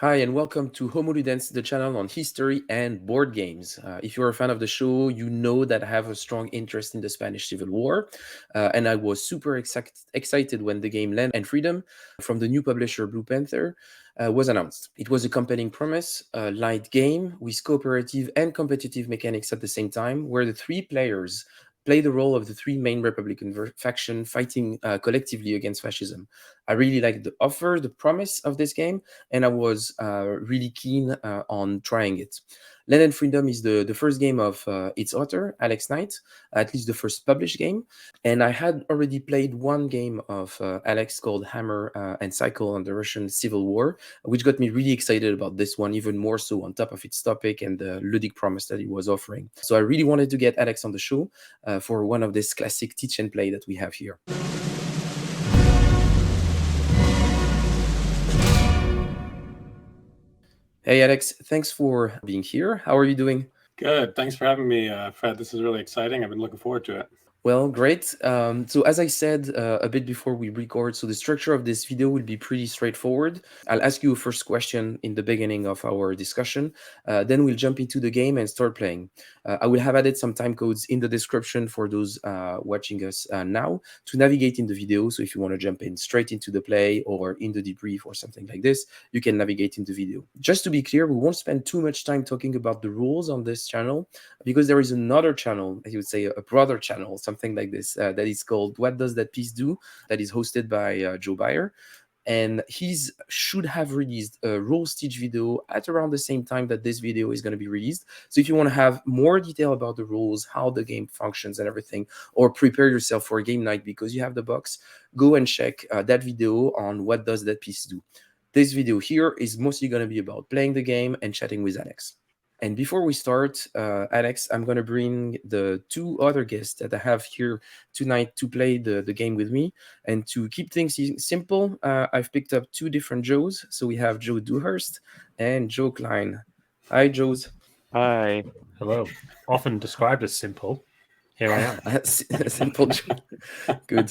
Hi, and welcome to Homo Ludens, the channel on history and board games. If you're a fan of the show, you know that I have a strong interest in the Spanish Civil War, and I was super excited when the game Land and Freedom from the new publisher Blue Panther was announced. It was a compelling promise, a light game with cooperative and competitive mechanics at the same time, where the three players play the role of the three main Republican faction fighting collectively against fascism. I really liked the offer, the promise of this game, and I was really keen on trying it. Land and Freedom is the first game of its author, Alex Knight, at least the first published game. And I had already played one game of Alex called Hammer and Cycle on the Russian Civil War, which got me really excited about this one, even more so on top of its topic and the ludic promise that it was offering. So I really wanted to get Alex on the show for one of this classic teach and play that we have here. Hey, Alex, thanks for being here. How are you doing? Good. Thanks for having me, Fred. This is really exciting. I've been looking forward to it. Well, great. So as I said a bit before we record, so the structure of this video will be pretty straightforward. I'll ask you a first question in the beginning of our discussion. Then we'll jump into the game and start playing. I will have added some time codes in the description for those watching us now to navigate in the video. So if you want to jump in straight into the play or in the debrief or something like this, you can navigate in the video. Just to be clear, we won't spend too much time talking about the rules on this channel because there is another channel, I would say a brother channel, something like this, that is called What Does That Piece Do? That is hosted by Joe Bayer. And he should have released a rules teach video at around the same time that this video is going to be released. So if you want to have more detail about the rules, how the game functions and everything, or prepare yourself for a game night because you have the box, go and check that video on What Does That Piece Do? This video here is mostly going to be about playing the game and chatting with Alex. And before we start, Alex, I'm going to bring the two other guests that I have here tonight to play the game with me. And to keep things simple, I've picked up two different Joes. So we have Joe Dewhurst and Joe Klein. Hi, Joes. Hi. Hello. Often described as simple. Here I am. Simple Joe. Good.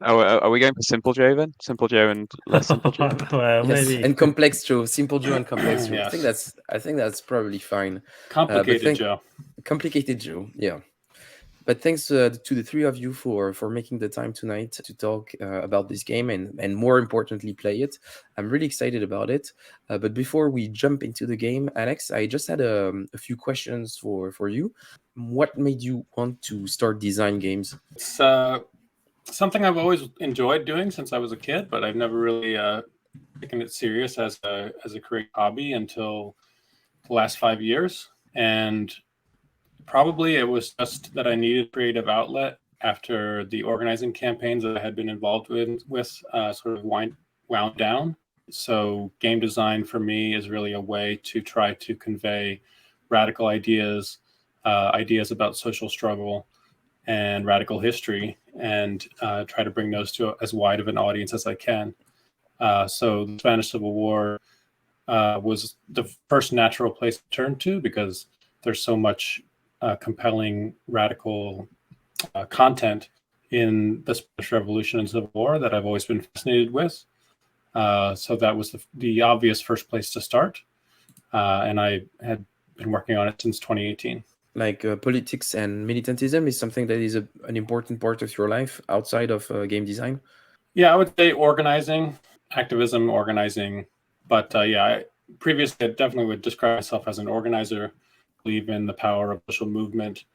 Are we going for Simple Joe then? Simple Joe and less Simple Joe? Well, Yes, maybe. and Complex Joe, Simple Joe and Complex Joe. Yes. I think that's probably fine. Complicated Joe. Complicated Joe, yeah. But thanks to the three of you for making the time tonight to talk about this game and more importantly, play it. I'm really excited about it. But before we jump into the game, Alex, I just had a few questions for you. What made you want to start design games? It's something I've always enjoyed doing since I was a kid, but I've never really taken it serious as a career hobby until the last 5 years. And probably it was just that I needed creative outlet after the organizing campaigns that I had been involved with sort of wound down. So game design for me is really a way to try to convey radical ideas, ideas about social struggle and radical history, and try to bring those to as wide of an audience as I can. So the Spanish Civil War was the first natural place to turn to because there's so much compelling radical content in the Spanish Revolution and Civil War that I've always been fascinated with. So that was the obvious first place to start. And I had been working on it since 2018. Like politics and militantism is something that is an important part of your life outside of game design? Yeah, I would say organizing, activism, organizing. But previously I definitely would describe myself as an organizer. Believe in the power of social movement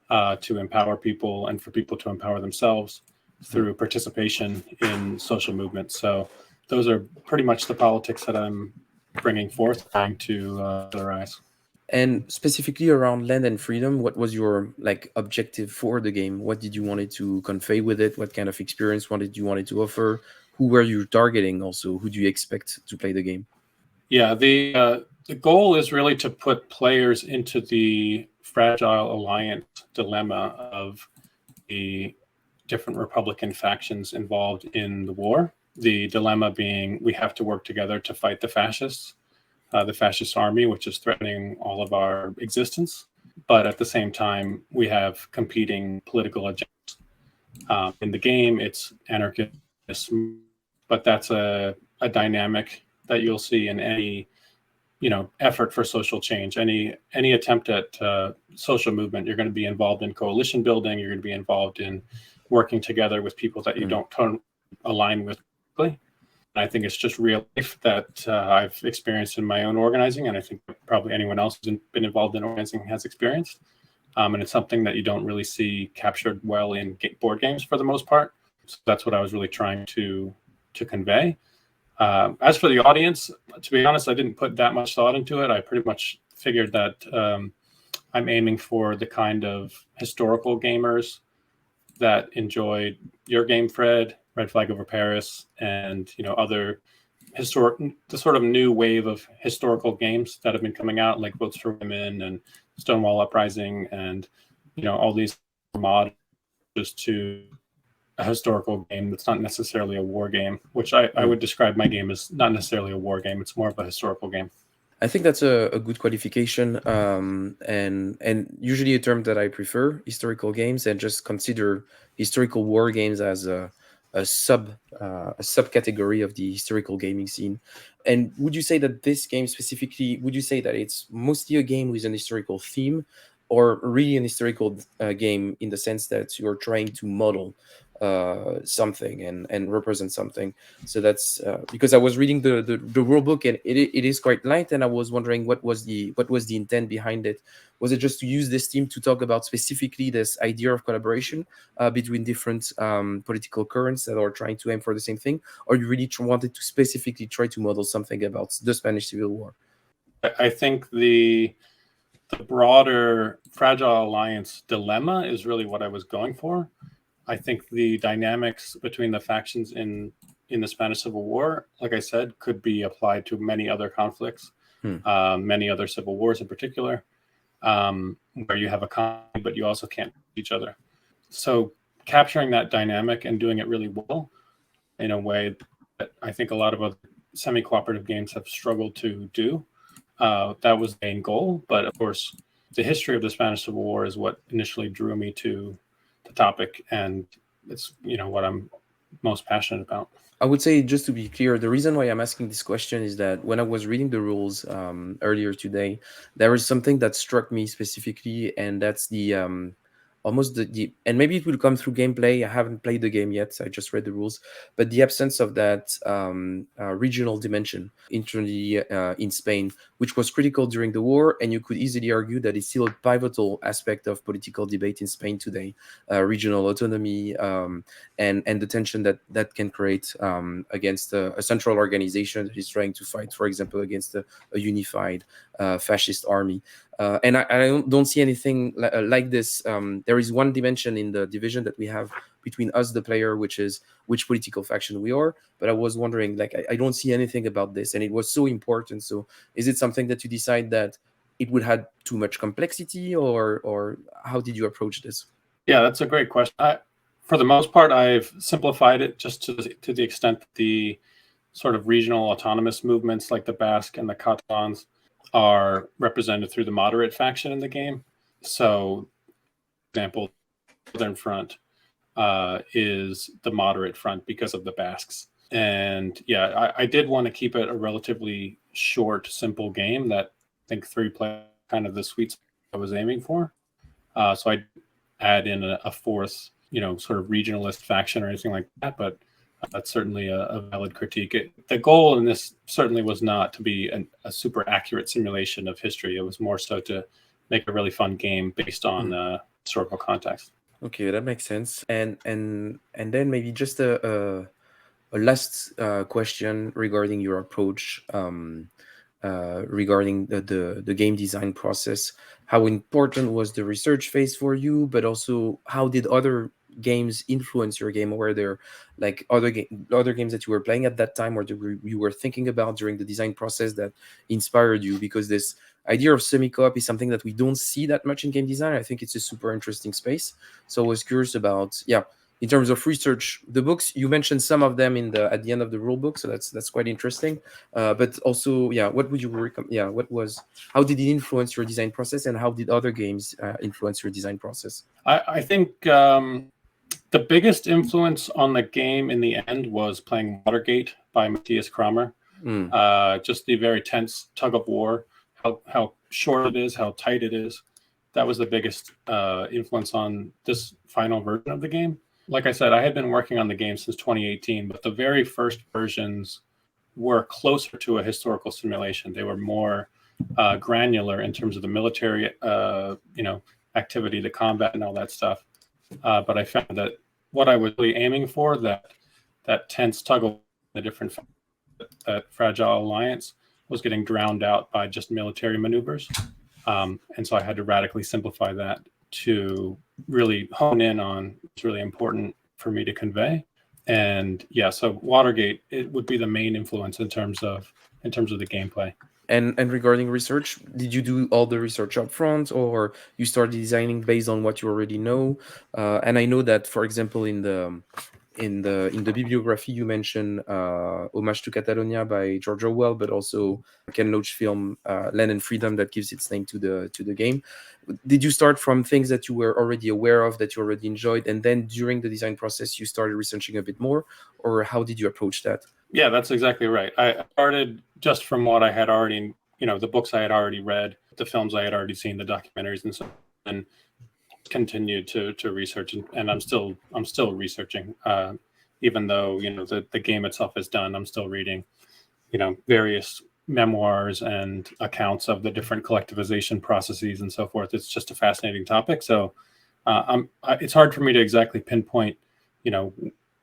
to empower people and for people to empower themselves through participation in social movements. So those are pretty much the politics that I'm bringing forth, trying to arise. And specifically around Land and Freedom, what was your objective for the game? What did you wanted to convey with it? What kind of experience did you wanted to offer? Who were you targeting also? Who do you expect to play the game? Yeah, the goal is really to put players into the fragile alliance dilemma of the different Republican factions involved in the war. The dilemma being we have to work together to fight the fascist army, which is threatening all of our existence. But at the same time, we have competing political agendas. In the game, it's anarchist, but that's a dynamic that you'll see in any effort for social change, any attempt at social movement, you're going to be involved in coalition building. You're going to be involved in working together with people that you don't align with. And I think it's just real life that I've experienced in my own organizing, and I think probably anyone else who's been involved in organizing has experienced. And it's something that you don't really see captured well in board games for the most part. So that's what I was really trying to convey. As for the audience, to be honest, I didn't put that much thought into it. I pretty much figured that I'm aiming for the kind of historical gamers that enjoyed your game, Fred, Red Flag Over Paris, and other the sort of new wave of historical games that have been coming out, like Votes for Women and Stonewall Uprising, and all these mods to a historical game that's not necessarily a war game, which I would describe my game as not necessarily a war game. It's more of a historical game. I think that's a good qualification, and usually a term that I prefer, historical games, and just consider historical war games as a subcategory of the historical gaming scene. And would you say that this game specifically, would you say that it's mostly a game with an historical theme, or really an historical game in the sense that you're trying to model something and represent something? So that's because I was reading the rule book, and it is quite light, and I was wondering what was the intent behind it. Was it just to use this theme to talk about specifically this idea of collaboration between different political currents that are trying to aim for the same thing, or you really wanted to specifically try to model something about the Spanish Civil War? I think the broader Fragile Alliance dilemma is really what I was going for. I think the dynamics between the factions in the Spanish Civil War, like I said, could be applied to many other conflicts, many other civil wars in particular, where you have a conflict, but you also can't each other. So capturing that dynamic and doing it really well in a way that I think a lot of other semi-cooperative games have struggled to do. That was the main goal. But of course, the history of the Spanish Civil War is what initially drew me to the topic, and it's what I'm most passionate about. I would say, just to be clear, the reason why I'm asking this question is that when I was reading the rules earlier today, there is something that struck me specifically, and that's the almost the and maybe it will come through gameplay. I haven't played the game yet, so I just read the rules, but the absence of that regional dimension internally in Spain, which was critical during the war, and you could easily argue that it's still a pivotal aspect of political debate in Spain today, regional autonomy, and the tension that can create against a central organization that is trying to fight, for example, against a unified fascist army. And I don't see anything like this. There is one dimension in the division that we have between us, the player, which is which political faction we are. But I was wondering, like, I don't see anything about this, and it was so important. So is it something that you decide that it would have too much complexity, or how did you approach this? Yeah, that's a great question. For the most part, I've simplified it just to the extent that the sort of regional autonomous movements like the Basque and the Catalans are represented through the moderate faction in the game. So, for example, the Northern Front is the moderate front because of the Basques. And yeah, I did want to keep it a relatively short, simple game that I think 3 play kind of the sweet spot I was aiming for. So I add in a fourth, sort of regionalist faction or anything like that, but that's certainly a valid critique. The goal in this certainly was not to be a super accurate simulation of history. It was more so to make a really fun game based on historical context. Okay, that makes sense. And then maybe just a last question regarding your approach, regarding the game design process. How important was the research phase for you, but also how did other games influence your game? Were there like other games that you were playing at that time, or you were thinking about during the design process that inspired you? Because this idea of semi-co-op is something that we don't see that much in game design. I think it's a super interesting space. So I was curious about, in terms of research, the books you mentioned, some of them at the end of the rule book, so that's quite interesting. But also, what would you recommend? How did it influence your design process, and how did other games influence your design process? I think the biggest influence on the game in the end was playing Watergate by Matthias Kramer. Just the very tense tug of war, how short it is, how tight it is. That was the biggest influence on this final version of the game. Like I said, I had been working on the game since 2018, but the very first versions were closer to a historical simulation. They were more granular in terms of the military, activity, the combat, and all that stuff. But I found that what I was really aiming for, that tense tug of the different, that fragile alliance, was getting drowned out by just military maneuvers. And so I had to radically simplify that to really hone in on what's really important for me to convey. And yeah, so Watergate, it would be the main influence in terms of the gameplay. And regarding research, did you do all the research up front, or you started designing based on what you already know? And I know that, for example, in the bibliography you mentioned Homage to Catalonia by George Orwell, but also Ken Loach film Land and Freedom, that gives its name to the game. Did you start from things that you were already aware of, that you already enjoyed, and then during the design process you started researching a bit more, or how did you approach that? Yeah, that's exactly right. I started just from what I had already, the books I had already read, the films I had already seen, the documentaries, and so on, and continued to research, and I'm still researching, even though the game itself is done. I'm still reading various memoirs and accounts of the different collectivization processes and so forth. It's just a fascinating topic. So it's hard for me to exactly pinpoint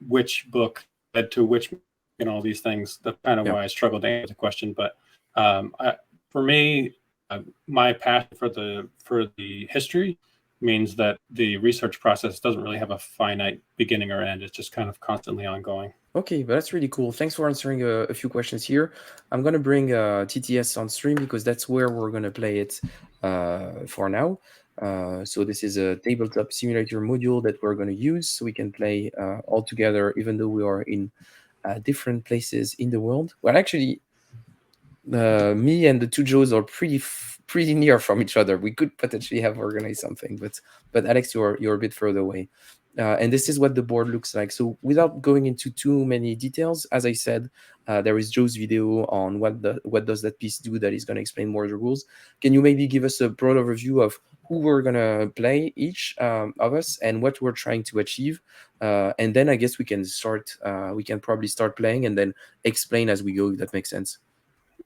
which book led to which, all these things. That's kind of why I struggle to answer the question. But for me, my passion for the history means that the research process doesn't really have a finite beginning or end. It's just kind of constantly ongoing. Okay, but that's really cool. Thanks for answering a few questions here. I'm going to bring TTS on stream because that's where we're going to play it for now. So this is a tabletop simulator module that we're going to use so we can play all together, even though we are in different places in the world. Well, actually, me and the two Joes are pretty near from each other. We could potentially have organized something, but Alex, you're a bit further away. And this is what the board looks like. So without going into too many details, as I said, there is Joe's video on what does that piece do that is going to explain more of the rules. Can you maybe give us a broad overview of who we're going to play, each of us, and what we're trying to achieve? And then I guess we can start. We can probably start playing and then explain as we go, if that makes sense.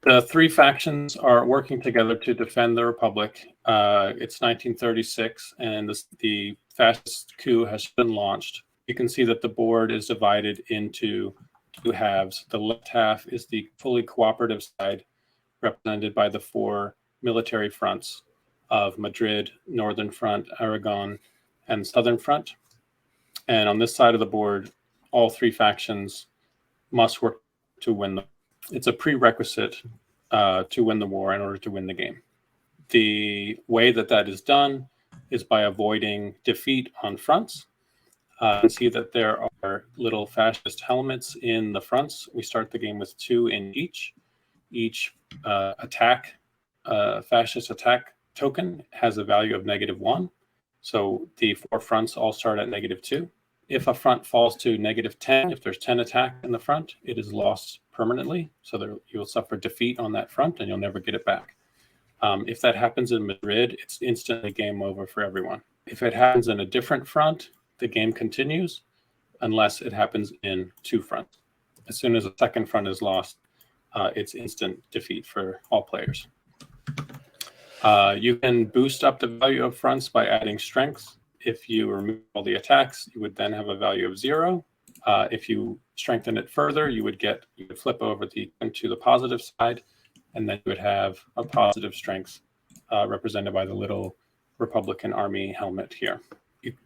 The three factions are working together to defend the Republic. It's 1936, and the fascist coup has been launched. You can see that the board is divided into two halves. The left half is the fully cooperative side, represented by the four military fronts of Madrid, Northern Front, Aragon, and Southern Front. And on this side of the board, all three factions must work to win it's a prerequisite to win the war in order to win the game. The way that is done is by avoiding defeat on fronts. You can see that there are little fascist helmets in the fronts. We start the game with 2 in each. Each fascist attack token has a value of -1. So the 4 fronts all start at -2. If a front falls to -10, if there's 10 attack in the front, it is lost permanently. So you will suffer defeat on that front and you'll never get it back. If that happens in Madrid, it's instantly game over for everyone. If it happens in a different front, the game continues unless it happens in 2 fronts. As soon as a second front is lost, it's instant defeat for all players. You can boost up the value of fronts by adding strengths. If you remove all the attacks, you would then have a value of 0. If you strengthen it further, you would flip over to the positive side, and then you would have a positive strength represented by the little Republican Army helmet here.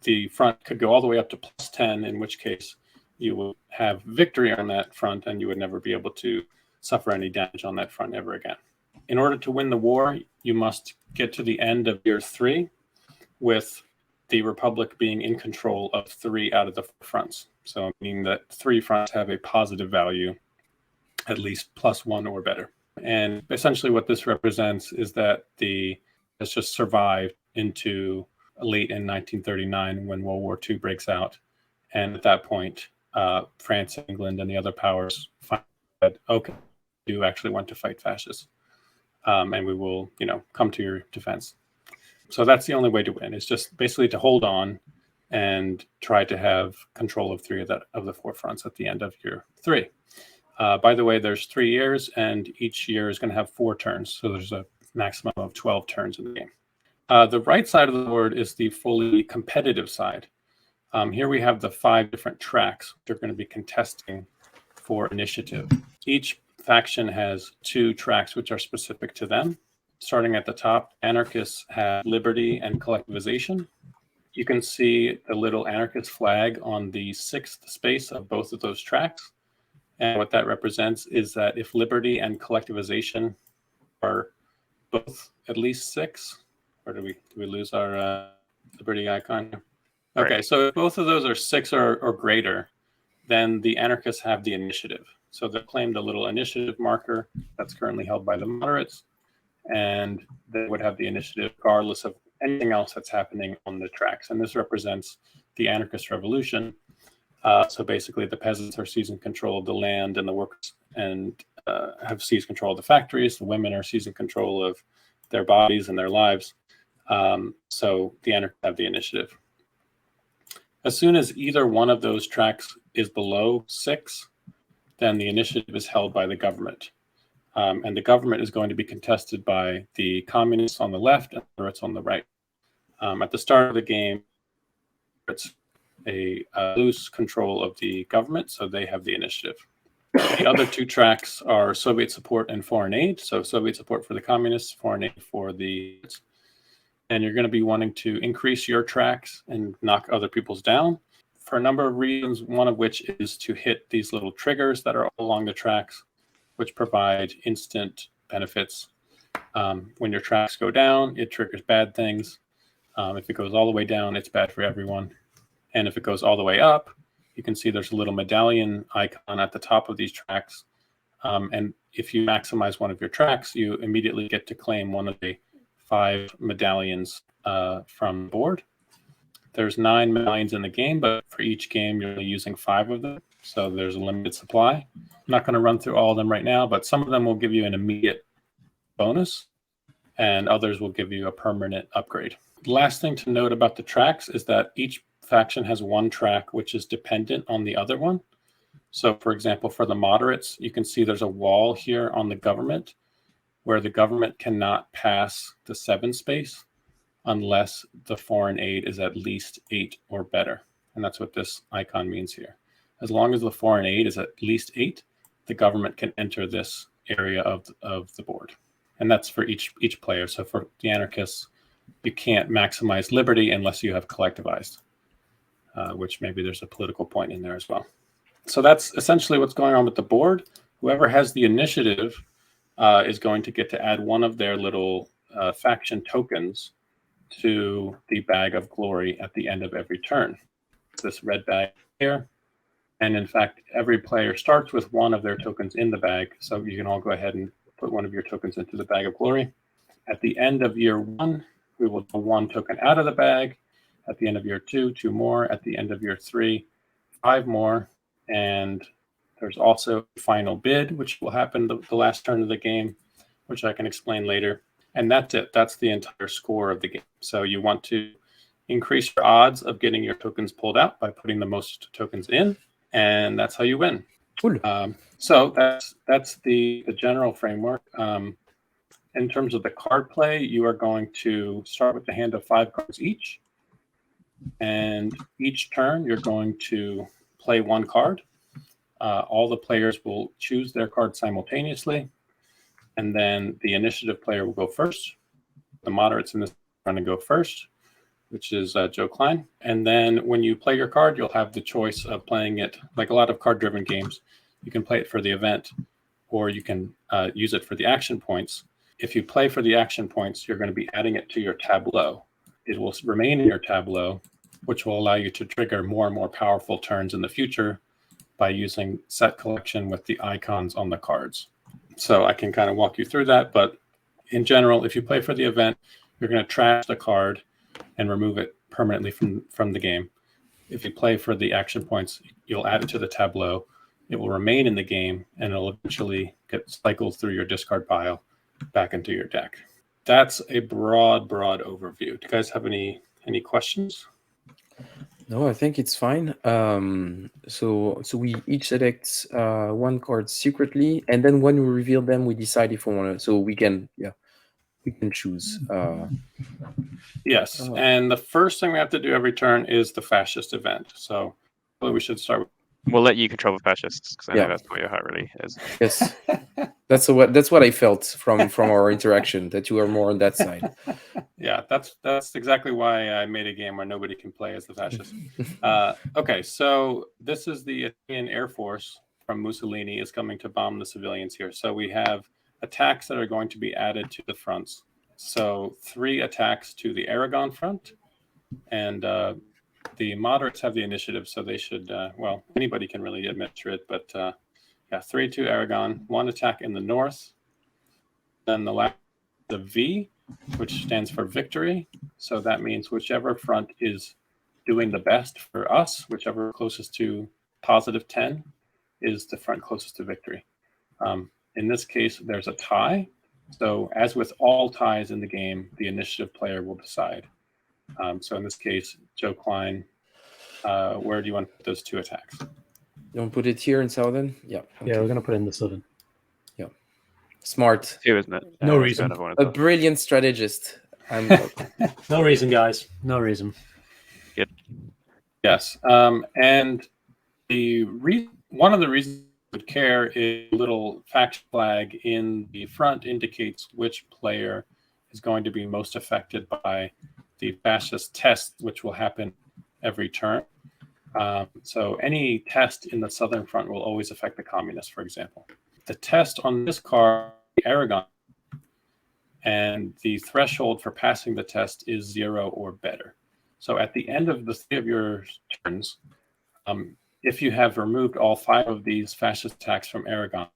The front could go all the way up to +10, in which case you will have victory on that front, and you would never be able to suffer any damage on that front ever again. In order to win the war, you must get to the end of year 3 with the Republic being in control of 3 out of the 4 fronts. So meaning that 3 fronts have a positive value, at least +1 or better. And essentially what this represents is that has just survived into late in 1939 when World War II breaks out. And at that point, France, England, and the other powers find that, okay, you actually want to fight fascists. And we will, come to your defense. So that's the only way to win. It's just basically to hold on and try to have control of 3 of the 4 fronts at the end of year 3. By the way, there's 3 years, and each year is going to have 4 turns. So there's a maximum of 12 turns in the game. The right side of the board is the fully competitive side. Here we have the 5 different tracks which are going to be contesting for initiative. Each faction has 2 tracks which are specific to them. Starting at the top, anarchists have liberty and collectivization. You can see the little anarchist flag on the 6th space of both of those tracks. And what that represents is that if liberty and collectivization are both at least 6, or do we lose our liberty icon? Okay, Right. so if both of those are 6 or greater, then the anarchists have the initiative. So they've claimed a little initiative marker that's currently held by the moderates, and they would have the initiative regardless of anything else that's happening on the tracks. And this represents the anarchist revolution. So basically, the peasants are seizing control of the land, and the workers have seized control of the factories. The women are seizing control of their bodies and their lives. So the anarchists have the initiative. As soon as either one of those tracks is below 6, then the initiative is held by the government. And the government is going to be contested by the communists on the left and the moderates on the right. At the start of the game, it's a loose control of the government, so they have the initiative. The other 2 tracks are Soviet support and foreign aid. So Soviet support for the communists, foreign aid for the... And you're going to be wanting to increase your tracks and knock other people's down for a number of reasons, one of which is to hit these little triggers that are all along the tracks, which provide instant benefits. When your tracks go down, it triggers bad things. If it goes all the way down, it's bad for everyone. And if it goes all the way up, you can see there's a little medallion icon at the top of these tracks. And if you maximize one of your tracks, you immediately get to claim one of the 5 medallions from the board. There's 9 medallions in the game, but for each game, you're only using 5 of them. So there's a limited supply. I'm not going to run through all of them right now, but some of them will give you an immediate bonus, and others will give you a permanent upgrade. The last thing to note about the tracks is that each faction has 1 track which is dependent on the other one. So, for example, for the moderates, you can see there's a wall here on the government where the government cannot pass the 7 space unless the foreign aid is at least 8 or better. And that's what this icon means here. As long as the foreign aid is at least 8, the government can enter this area of the board. And that's for each player. So for the anarchists, you can't maximize liberty unless you have collectivized, which maybe there's a political point in there as well. So that's essentially what's going on with the board. Whoever has the initiative is going to get to add one of their little faction tokens to the bag of glory at the end of every turn. This red bag here. And in fact, every player starts with one of their tokens in the bag. So you can all go ahead and put one of your tokens into the bag of glory. At the end of year 1, we will pull 1 token out of the bag. At the end of year 2, 2 more. At the end of year 3, 5 more. And there's also a final bid, which will happen the last turn of the game, which I can explain later. And that's it. That's the entire score of the game. So you want to increase your odds of getting your tokens pulled out by putting the most tokens in, and that's how you win. Cool. So that's the general framework. In terms of the card play, you are going to start with the hand of 5 cards each, and each turn you're going to play 1 card. All the players will choose their card simultaneously, and then the initiative player will go first. The moderates in this are going to go first, which is Joe Klein. And then when you play your card, you'll have the choice of playing it like a lot of card-driven games. You can play it for the event, or you can use it for the action points. If you play for the action points, you're going to be adding it to your tableau. It will remain in your tableau, which will allow you to trigger more and more powerful turns in the future by using set collection with the icons on the cards. So I can kind of walk you through that, but in general, if you play for the event, you're going to trash the card and remove it permanently from the game. If you play for the action points, you'll add it to the tableau, it will remain in the game, and it'll eventually get cycled through your discard pile back into your deck. That's a broad overview. Do you guys have any questions? No, I think it's fine. So we each select one card secretly, and then when we reveal them, we decide if we want to. So we can choose. Yes, and the first thing we have to do every turn is the fascist event. So we should start with. We'll let you control the fascists because I know Yeah. that's what your heart really is. Yes, that's what I felt from our interaction, that you are more on that side. Yeah, that's exactly why I made a game where nobody can play as the fascist. Okay, so this is the Italian Air Force from Mussolini is coming to bomb the civilians here. So we have attacks that are going to be added to the fronts. So 3 attacks to the Aragon front, and the moderates have the initiative, so they should, well, anybody can really administer it, but yeah, 3 to Aragon, 1 attack in the north. Then the last, the V, which stands for victory. So that means whichever front is doing the best for us, whichever closest to positive 10 is the front closest to victory. In this case, there's a tie. So as with all ties in the game, the initiative player will decide. So in this case, Joe Klein, where do you want to put those 2 attacks? You want to put it here in southern? Yeah. Okay. Yeah, we're going to put it in the southern. Yeah. Smart. 2, isn't it? No let's reason. go another one as A well. brilliant strategist. No reason, guys. No reason. Yes, and one of the reasons I would care is a little fact flag in the front indicates which player is going to be most affected by the fascist test, which will happen every turn. So any test in the southern front will always affect the communists, for example. The test on this card, the Aragon, and the threshold for passing the test is 0 or better. So at the end of the 3 of your turns, if you have removed all 5 of these fascist attacks from Aragon,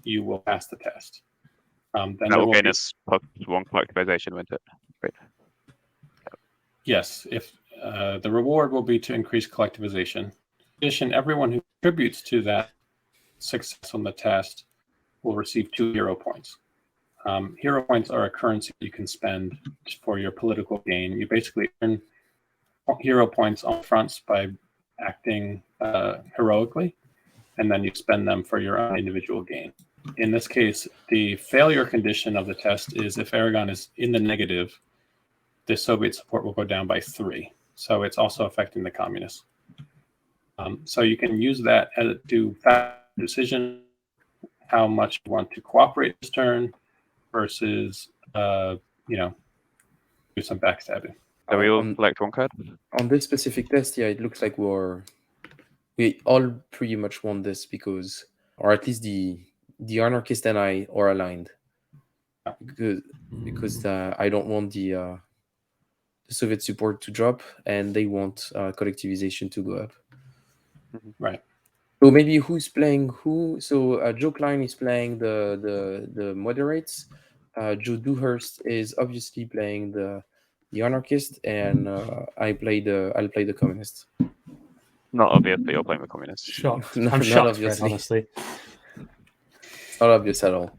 you will pass the test. Then That will gain us +1 collectivization, won't it? Great. Yes, if the reward will be to increase collectivization. In addition, everyone who contributes to that success on the test will receive 2 hero points. Hero points are a currency you can spend for your political gain. You basically earn hero points on fronts by acting heroically, and then you spend them for your own individual gain. In this case, the failure condition of the test is if Aragon is in the negative, the Soviet support will go down by 3. So it's also affecting the communists. So you can use that to decision how much you want to cooperate this turn versus, do some backstabbing. So we all select 1 card? On this specific test, yeah, it looks like we all pretty much want this because, or at least the anarchist and I are aligned. Because I don't want the Soviet support to drop, and they want collectivization to go up. Right. So maybe who's playing who? So Joe Klein is playing the moderates. Joe Dewhurst is obviously playing the anarchist, and I'll play the communist. Not obviously you're playing the communists. Shocked. No, I'm not shocked, obviously. Fred, honestly. It's not obvious at all.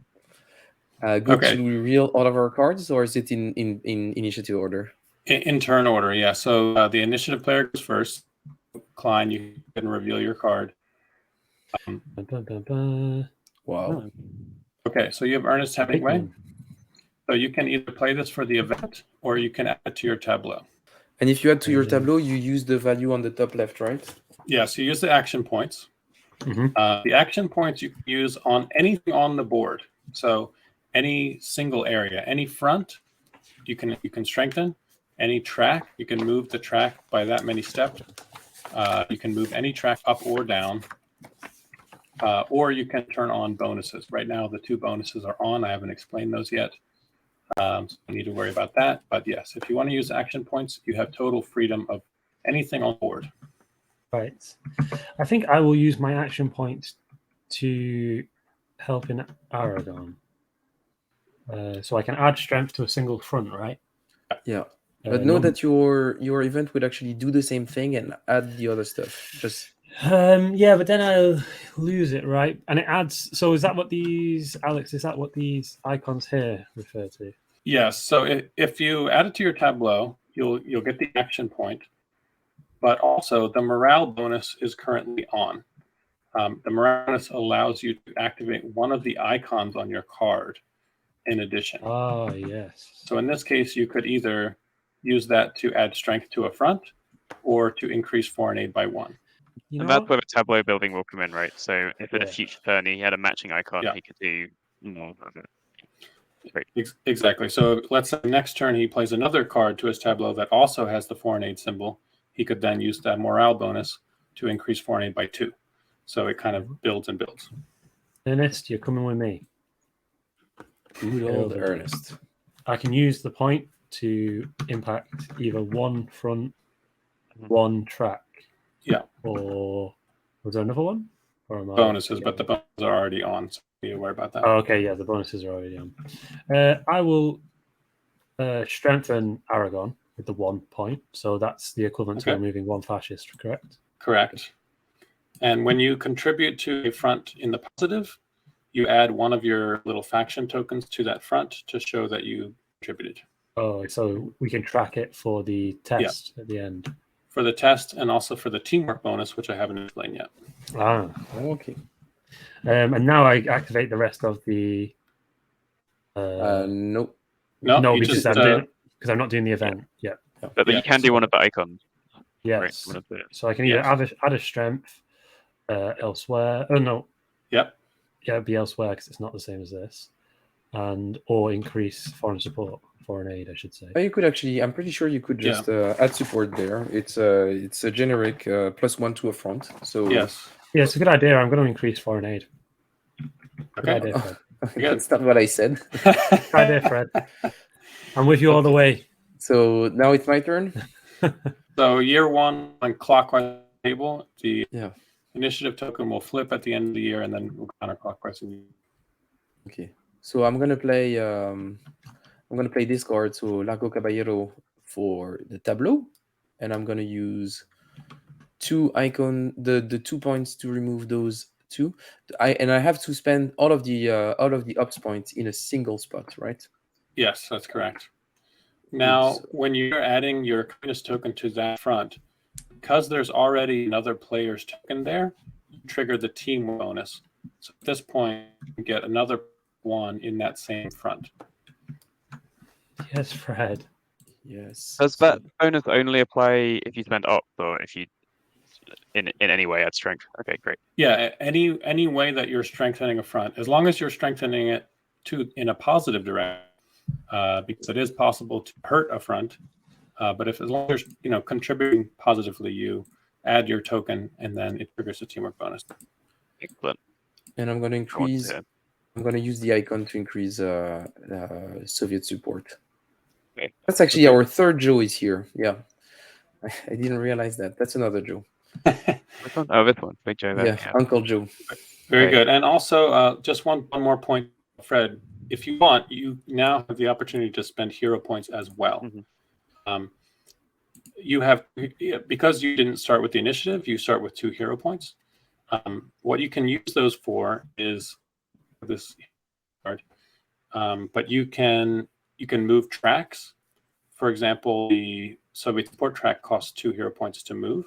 Good. Okay. Should we reveal all of our cards, or is it in initiative order? In turn order, yeah. So the initiative player goes first. Klein, you can reveal your card. Wow. Okay, so you have Ernest Hemingway. So you can either play this for the event, or you can add it to your tableau. And if you add to your tableau, you use the value on the top left, right? Yeah, so you use the action points. Mhm. The action points you can use on anything on the board. So any single area, any front, you can strengthen. Any track, you can move the track by that many steps. You can move any track up or down. Or you can turn on bonuses. Right now, the 2 bonuses are on. I haven't explained those yet. So you need to worry about that. But yes, if you want to use action points, you have total freedom of anything on board. Right. I think I will use my action points to help in Aragon. So I can add strength to a single front, right? Yeah. But know that your event would actually do the same thing and add the other stuff. Just Yeah, but then I'll lose it, right? And it adds. So is that what these, Alex? Is that what these icons here refer to? Yes. So if you add it to your tableau, you'll get the action point, but also the morale bonus is currently on. The morale bonus allows you to activate one of the icons on your card in addition. Oh, yes. So in this case, you could either use that to add strength to a front or to increase foreign aid by 1. You And know that's what? where the tableau building will come in, right? So if in a Yeah. future turn he had a matching icon, Yeah. he could do more of it. Great. Exactly. So let's say next turn he plays another card to his tableau that also has the foreign aid symbol. He could then use that morale bonus to increase foreign aid by 2. So it kind of builds and builds. Ernest, you're coming with me. Good old Ernest. I can use the point to impact either one front, Mhm. one track. Yeah. Or was there another one? Or am I Bonuses, but the bonuses are already on, so be aware about that. Oh, okay, yeah, the bonuses are already on. I will strengthen Aragon with the 1 point. So that's the equivalent to Okay. removing 1 fascist, correct? Correct. And when you contribute to a front in the positive, you add one of your little faction tokens to that front to show that you contributed. Oh, so we can track it for the test at the end. For the test and also for the teamwork bonus, which I haven't explained yet. Ah, Okay. and now I activate the rest of the. Nope. No, you because just I'm not doing the event yet. But Yeah, you can do one of the icons. Yes. Right? One of the, So I can either add a strength elsewhere. Oh no. Yep. Yeah, it'd be elsewhere because it's not the same as this, and or increase foreign support, foreign aid, I should say. You could actually. I'm pretty sure you could just add support there. It's a generic +1 to a front. So Yes. Yeah, it's a good idea. I'm going to increase foreign aid. Good Okay. idea, Fred. That's not what I said. Good idea, Fred. I'm with you all the way. So now it's my turn. So year 1 on clockwise table, the Yeah. initiative token will flip at the end of the year, and then we'll counterclockwise. Okay. So I'm gonna play this card, so Largo Caballero for the tableau, and I'm gonna use 2 icon the 2 points to remove those 2. I have to spend all of the ops points in a single spot, right? Yes, that's correct. Now, So- when you're adding your communist token to that front, because there's already another player's token there, you trigger the team bonus. So at this point, you get another 1 in that same front. Yes, Fred. Yes. does that bonus only apply if you spend ops or if you in any way add strength? Okay, great. Yeah, any way that you're strengthening a front, as long as you're strengthening it in a positive direction, because it is possible to hurt a front. But as long as you're contributing positively, you add your token, and then it triggers a teamwork bonus. Excellent. And I'm gonna increase. I'm gonna use the icon to increase Soviet support. Okay. That's actually our third Joe is here. Yeah, I didn't realize that. That's another Joe. Which one? Oh, this one. Big Joe there. Yeah, Uncle Joe. Very Okay. good. And also, just one more point, Fred. If you want, you now have the opportunity to spend hero points as well. Mhm. You have, because you didn't start with the initiative, you start with 2 hero points. What you can use those for is this card, but you can move tracks. For example, the Soviet support track costs 2 hero points to move.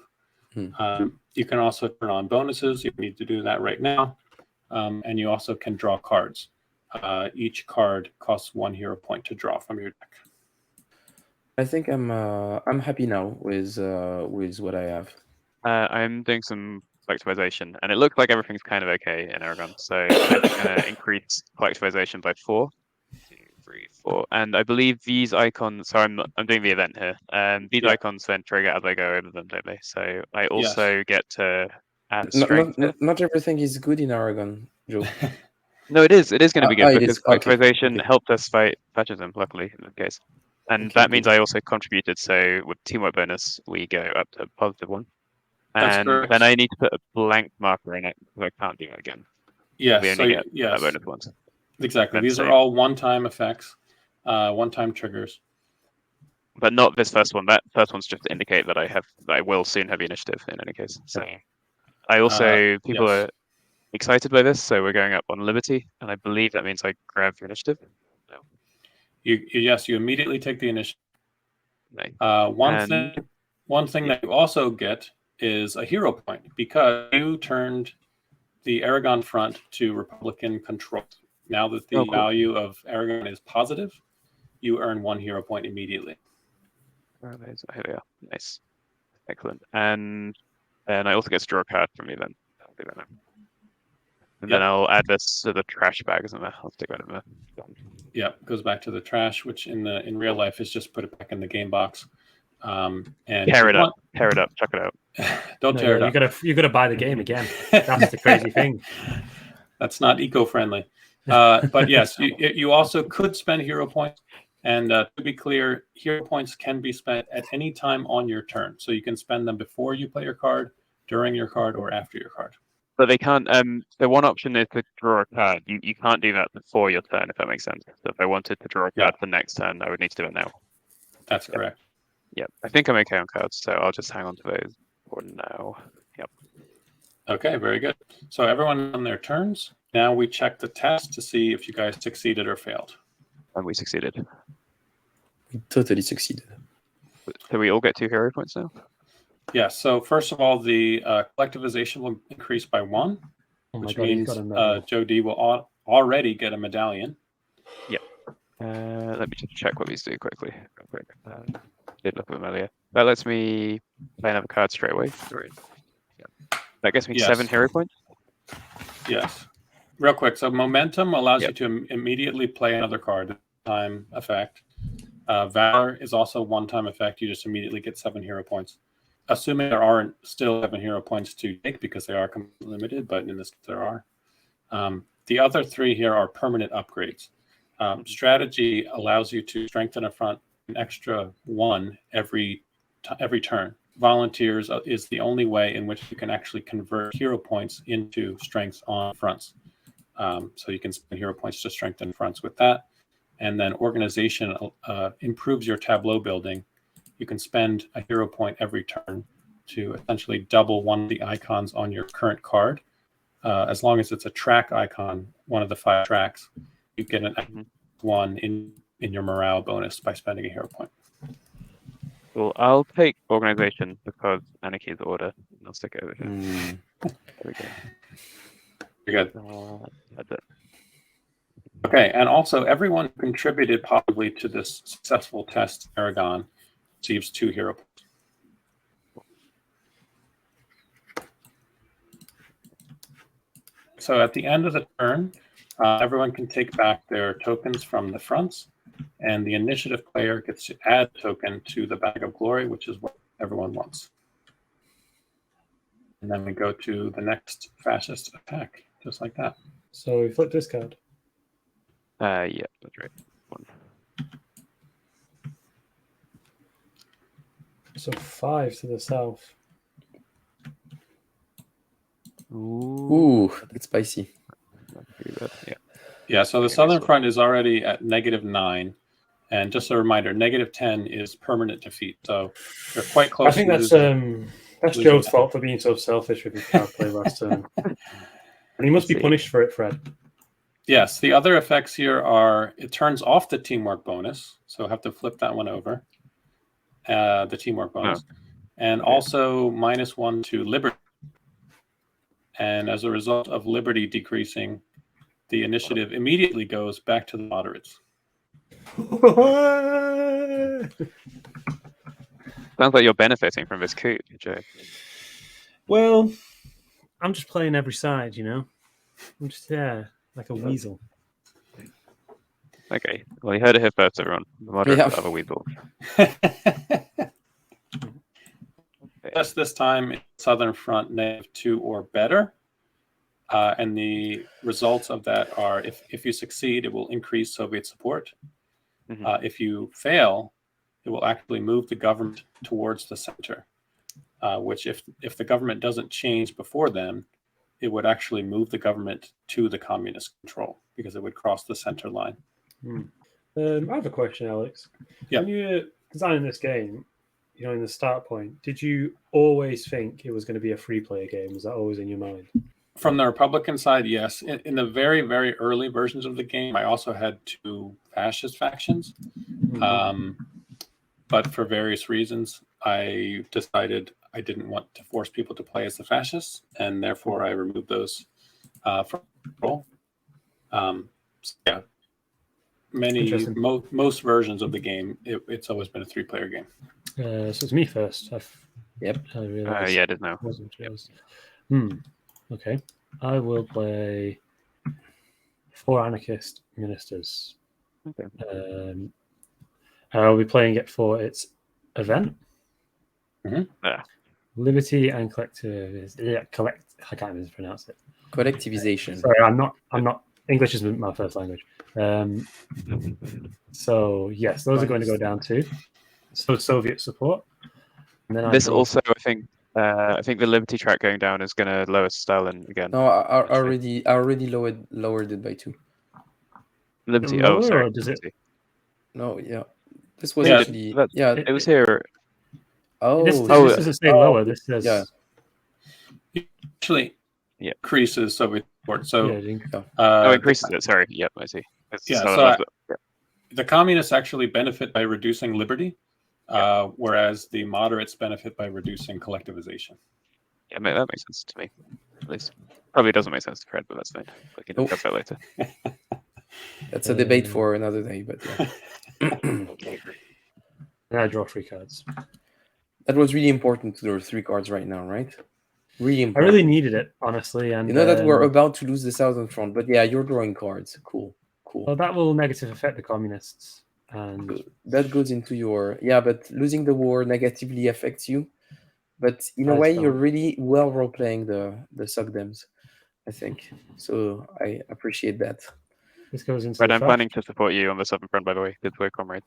You can also turn on bonuses. You need to do that right now, and you also can draw cards. Each card costs 1 hero point to draw from your deck. I think I'm happy now with what I have. I'm doing some collectivization, and it looks like everything's kind of okay in Aragon. So I'm going to increase collectivization by 4. 2, 3, 4, and I believe these icons. So I'm doing the event here. These icons then trigger as I go over them, don't they? So I also get to add strength. Not everything is good in Aragon, Joe. No, it is. It is going to be good it because is. Okay, collectivization okay. helped us fight fascism. Luckily, in this case, and Okay, that means I also contributed. So with teamwork bonus, we go up to +1. That's And correct. then I need to put a blank marker in it because I can't do it again. Yes. We only get that bonus once. Exactly. And These so- are all one-time effects, one-time triggers. But not this first one. That first one's just to indicate that I will soon have the initiative in any case. So I also people yes. are excited by this, so we're going up on Liberty, and I believe that means I grab the initiative. No, Yes, you immediately take the initiative. no. One thing that you also get is a hero point because you turned the Aragon front to Republican control. Now that the cool. value of Aragon is positive, you earn 1 hero point immediately. Here we are. Nice, excellent. And then I also get to draw a card from me. Then I'll do that now. And then I'll add this to the trash bag, isn't it? I'll stick that in there. Yeah, goes back to the trash, which in real life is just put it back in the game box. And tear it up, chuck it out. Don't tear it up. You gotta buy the game again. That's the crazy thing. That's not eco-friendly. But yes, you also could spend hero points. And to be clear, hero points can be spent at any time on your turn. So you can spend them before you play your card, during your card, or after your card. But they can't. The one option is to draw a card. You can't do that before your turn, if that makes sense. So if I wanted to draw a card for next turn, I would need to do it now. That's correct. Yep. I think I'm okay on cards, so I'll just hang on to those for now. Yep. Okay, very good. So everyone on their turns. Now we check the test to see if you guys succeeded or failed. And we succeeded. We totally succeeded. So we all get 2 hero points now? Yes. So first of all, the collectivization will increase by 1, which means Joe D will already get a medallion. Yep. Let me just check what these do quickly. Real quick. Did look at them earlier. That lets me play another card straight away. Yeah. That gets me 7 hero points. Yes. Real quick. So momentum allows you to immediately play another card. Time effect. Valor is also one-time effect. You just immediately get 7 hero points. Assuming there aren't still 7 hero points to take because they are limited, but in this there are. The other 3 here are permanent upgrades. Strategy allows you to strengthen a front an extra 1 every turn. Volunteers is the only way in which you can actually convert hero points into strengths on fronts. So you can spend hero points to strengthen fronts with that. And then organization improves your tableau building. You can spend a hero point every turn to essentially double one of the icons on your current card. As long as it's a track icon, one of the 5 tracks, you get an 1 in your morale bonus by spending a hero point. Well, I'll take organization because anarchy is order. And I'll stick it over here. There we go. Very good. That's it. Okay, and also everyone who contributed positively to this successful test, Aragon, receives 2 hero points. So at the end of the turn, everyone can take back their tokens from the fronts, and the initiative player gets to add a token to the bag of glory, which is what everyone wants. And then we go to the next fascist attack, just like that. So we flip this card. Yeah, that's right. 1. So 5 to the south. Ooh, that's spicy. That's pretty bad. Yeah. Yeah, so the southern front is already at -9. And just a reminder, -10 is permanent defeat. So you're quite close. I think that's Joe's fault for being so selfish with his card play last turn. And he must be punished for it, Fred. Yes, the other effects here are it turns off the teamwork bonus. So I have to flip that one over. The teamwork bonus. And also -1 to liberty. And as a result of liberty decreasing, the initiative immediately goes back to the moderates. Sounds like you're benefiting from this coup, Joe. Well, I'm just playing every side, you know? I'm just like a weasel. Okay. Well, you heard it here first, everyone. The moderates have a weasel. Just this time, Southern Front -2 or better. And the results of that are if you succeed, it will increase Soviet support. If you fail, it will actually move the government towards the center, which if the government doesn't change before then, it would actually move the government to the communist control because it would cross the center line. I have a question, Alex. Yeah. When you're designing this game, in the start point, did you always think it was going to be a free player game? Was that always in your mind? From the Republican side, yes. In the very, very early versions of the game, I also had 2 fascist factions. But for various reasons, I decided I didn't want to force people to play as the fascists, and therefore I removed those from the role. So yeah, most versions of the game, it's always been a 3-player game. So it's me first. Yep. I realized. Yeah, it is now. Wasn't yours. Okay. I will play 4 anarchist ministers. Okay. I'll be playing it for its event. Yeah. Liberty and collective. I can't even pronounce it. Collectivization. Sorry, I'm not. English is my first language. So yes, those are going to go down too. So Soviet support. And then This also, I think the Liberty track going down is going to lower Stalin again. No, I already lowered it by 2. Liberty. Lower, Oh, sorry. or does it? Liberty. No, yeah. This was Yeah, actually It was here. This Oh, doesn't say lower. This says Actually, increases Soviet support. So increases it. Sorry. Yep, I see. The communists actually benefit by reducing liberty, whereas the moderates benefit by reducing collectivization. Yeah, that makes sense to me. At least, probably doesn't make sense to Fred, but that's fine. We can discuss that later. That's a debate for another day, but yeah. I draw 3 cards. That was really important to draw 3 cards right now, right? Really important. I really needed it, honestly. And you know that we're about to lose the Southern Front, but yeah, you're drawing cards. Cool. Well, that will negatively affect the communists. And that goes into your but losing the war negatively affects you. But in a way, you're really well role playing the Sugdems, I think. So I appreciate that. This goes into. But I'm planning to support you on the Southern Front, by the way. Good work, comrade.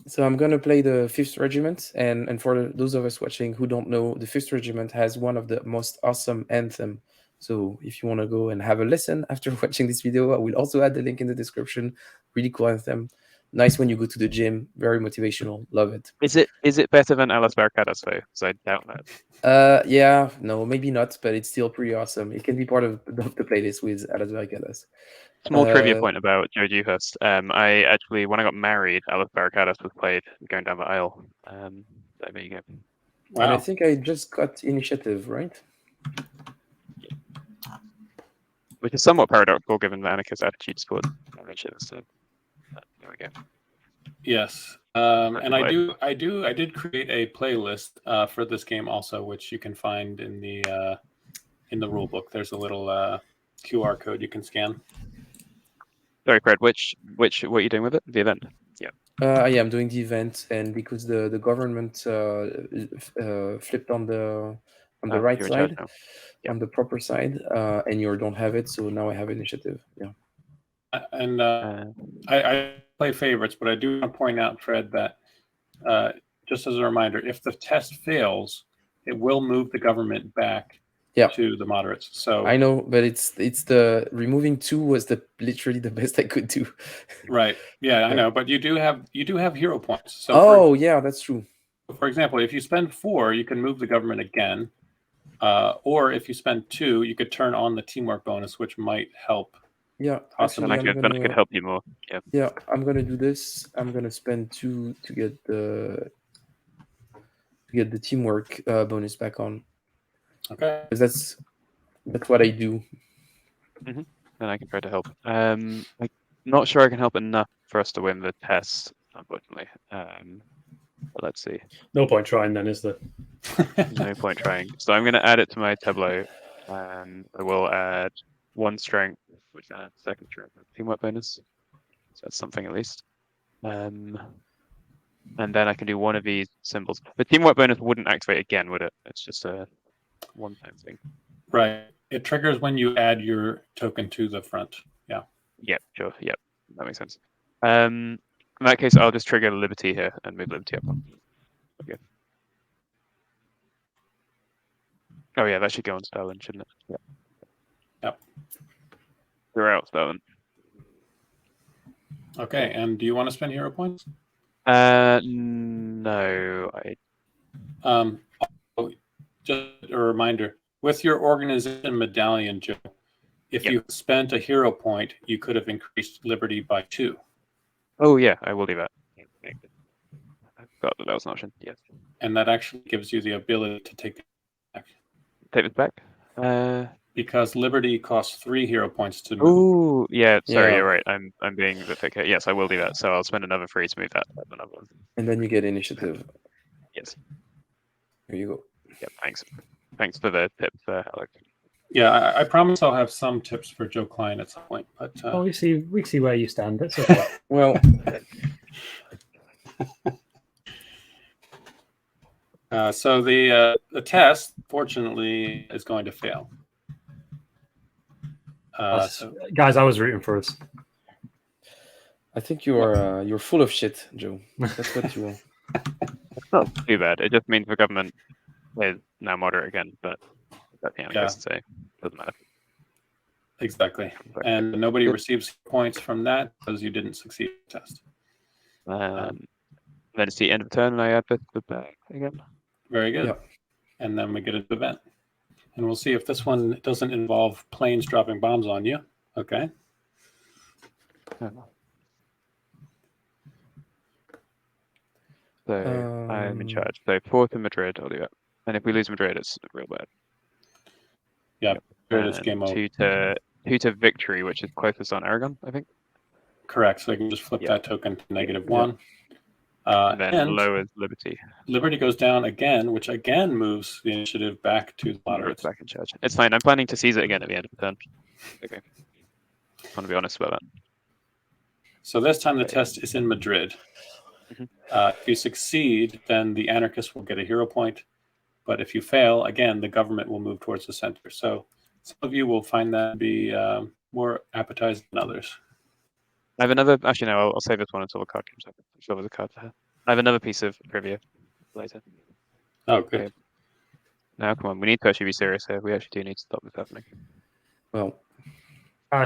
So I'm gonna play the 5th Regiment, and for those of us watching who don't know, the 5th Regiment has one of the most awesome anthem. So if you want to go and have a listen after watching this video, I will also add the link in the description. Really cool anthem. Nice when you go to the gym. Very motivational. Love it. Is it better than Alice Barracadas though? Because I doubt that. Yeah, no, maybe not, but it's still pretty awesome. It can be part of the playlist with Alice Barracadas. Small trivia point about Joe Dewhurst. I actually, when I got married, Alice Barracadas was played going down the aisle. So there you go. Wow. And I think I just got Initiative, right? Which is somewhat paradoxical given the anarchist attitude towards convention. So there we go. Yes, and I did create a playlist for this game also, which you can find in the rule book. There's a little QR code you can scan. Sorry, Fred. What are you doing with it? The event? Yeah. I'm doing the event, and because the government flipped on the right side, on the proper side, and you don't have it, so now I have Initiative. Yeah. And I play favorites, but I do want to point out, Fred, that just as a reminder, if the test fails, it will move the government back to the moderates. So I know, but it's the removing 2 was literally the best I could do. Right. Yeah, I know, but you do have hero points. So yeah, that's true. For example, if you spend 4, you can move the government again. Or if you spend 2, you could turn on the teamwork bonus, which might help. Yeah, then I could help you more. Yeah. Yeah, I'm gonna do this. I'm gonna spend 2 to get the teamwork bonus back on. Okay. Because that's what I do. Mm-hmm. Then I can try to help. I'm not sure I can help enough for us to win the test, unfortunately. But let's see. No point trying then, is there? No point trying. So I'm going to add it to my tableau, and I will add 1 strength, which adds 2nd strength teamwork bonus. So that's something at least. And then I can do 1 of these symbols. The teamwork bonus wouldn't activate again, would it? It's just a one-time thing. Right. It triggers when you add your token to the front. Yeah. Yep, sure. Yep, that makes sense. In that case, I'll just trigger Liberty here and move Liberty up. Okay. Oh yeah, that should go on Stalin, shouldn't it? Yeah. Yep. You're out, Stalin. Okay, and do you want to spend hero points? No, I Just a reminder, with your organization medallion, Joe, if Yep. you spent a hero point, you could have increased liberty by 2. Oh yeah, I will do that. I forgot that was an option. Yes. And that actually gives you the ability to take it back. Take this back. Because liberty costs 3 hero points to move. Oh yeah, sorry, Yeah. you're right. I'm being a bit thick here. Yes, I will do that. So I'll spend another 3 to move that. That's another one. And then you get initiative. Yes. Here you go. Yeah. Thanks. Thanks for the tip, Alex. Yeah, I promise I'll have some tips for Joe Klein at some point. But Oh, we see where you stand. That's okay. Well, so the test, fortunately, is going to fail. So Guys, I was rooting for us. I think you're full of shit, Joe. That's what you are. It's not too bad. It just means the government is now moderate again, but that's the anarchist, so it doesn't matter. exactly, and nobody receives points from that because you didn't succeed the test. Then it's the end of the turn, and I add this back again. Very good. Yep. And then we get an event. And we'll see if this one doesn't involve planes dropping bombs on you. Okay. So I'm in charge. So 4th in Madrid, I'll do that. And if we lose Madrid, it's real bad. Yeah, Madrid is And game over. 2 to victory, which is closest on Aragon, I think. Correct. So I can just flip that token to -1. And then and lowers liberty. liberty goes down again, which again moves the initiative back to the moderates. Back in charge. It's fine. I'm planning to seize it again at the end of the turn. Okay. I want to be honest about that. So this time the test is in Madrid. If you succeed, then the anarchists will get a hero point. But if you fail, again, the government will move towards the center. So some of you will find that to be more appetizing than others. I have another. Actually, no. I'll save this one until the card comes up. I'm sure there's a card for her. I have another piece of trivia later. Oh, good. Okay. Now, come on. We need to actually be serious here. We actually do need to stop this happening. Well, I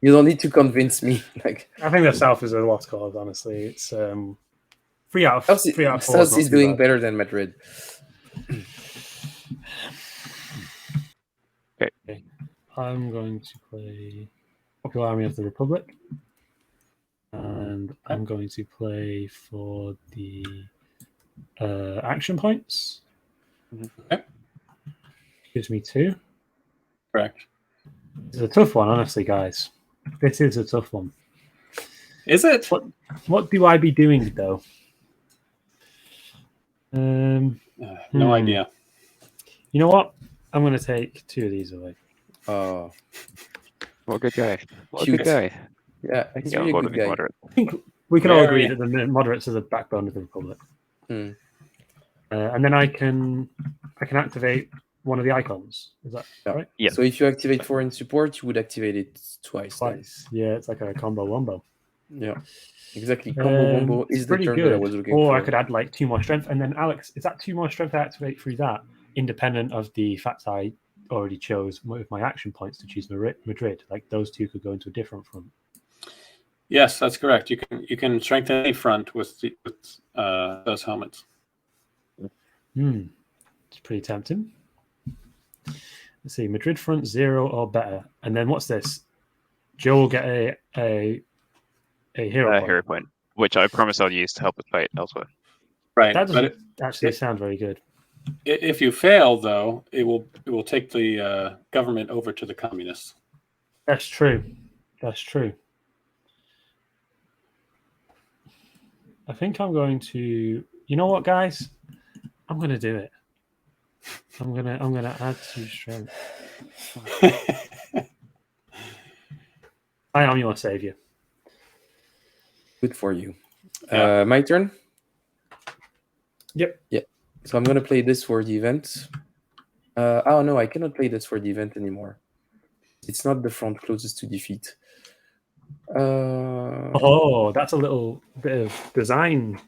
you don't need to convince me. Like, think the South is a lost cause. Honestly, it's 3 out of 4. South is doing better than Madrid. Okay. I'm going to play Popular Army of the Republic, and I'm going to play for the action points. Okay. Gives me 2. Correct. It's a tough one, honestly, guys. This is a tough one. Is it? What do I be doing though? No idea. You know what? I'm going to take 2 of these away. Oh, What a good guy. What a Cute. good guy. yeah, I he's can get really on a board good with these guy. moderates. I think we can all agree Very- that the moderates are the backbone of the Republic. Hmm. And then I can activate one of the icons. Is that Yeah. right? Yeah. So if you activate foreign support, you would activate it twice. then. Twice. Yeah, it's like a combo wombo. Yeah, exactly. Combo wombo It's is the pretty term good. that I was looking Or for. I could add like 2 more strength, and then Alex, is that 2 more strength I activate through that, independent of the fact I already chose with my action points to choose Madrid? Like those 2 could go into a different front. Yes, that's correct. You can strengthen any front with those helmets. It's pretty tempting. Let's see, Madrid front 0 or better, and then what's this? Joe will get a hero point. Hero point, which I promise I'll use to help us fight elsewhere. Right. That But doesn't actually sound very good. if you fail, though, it will take the government over to the communists. That's true. That's true. I think I'm going to. You know what, guys? I'm going to do it. I'm gonna add 2 strength. I am your savior. Good for you. Yeah. My turn. Yep. Yeah. So I'm gonna play this for the event. Oh no, I cannot play this for the event anymore. It's not the front closest to defeat. Oh, that's a little bit of design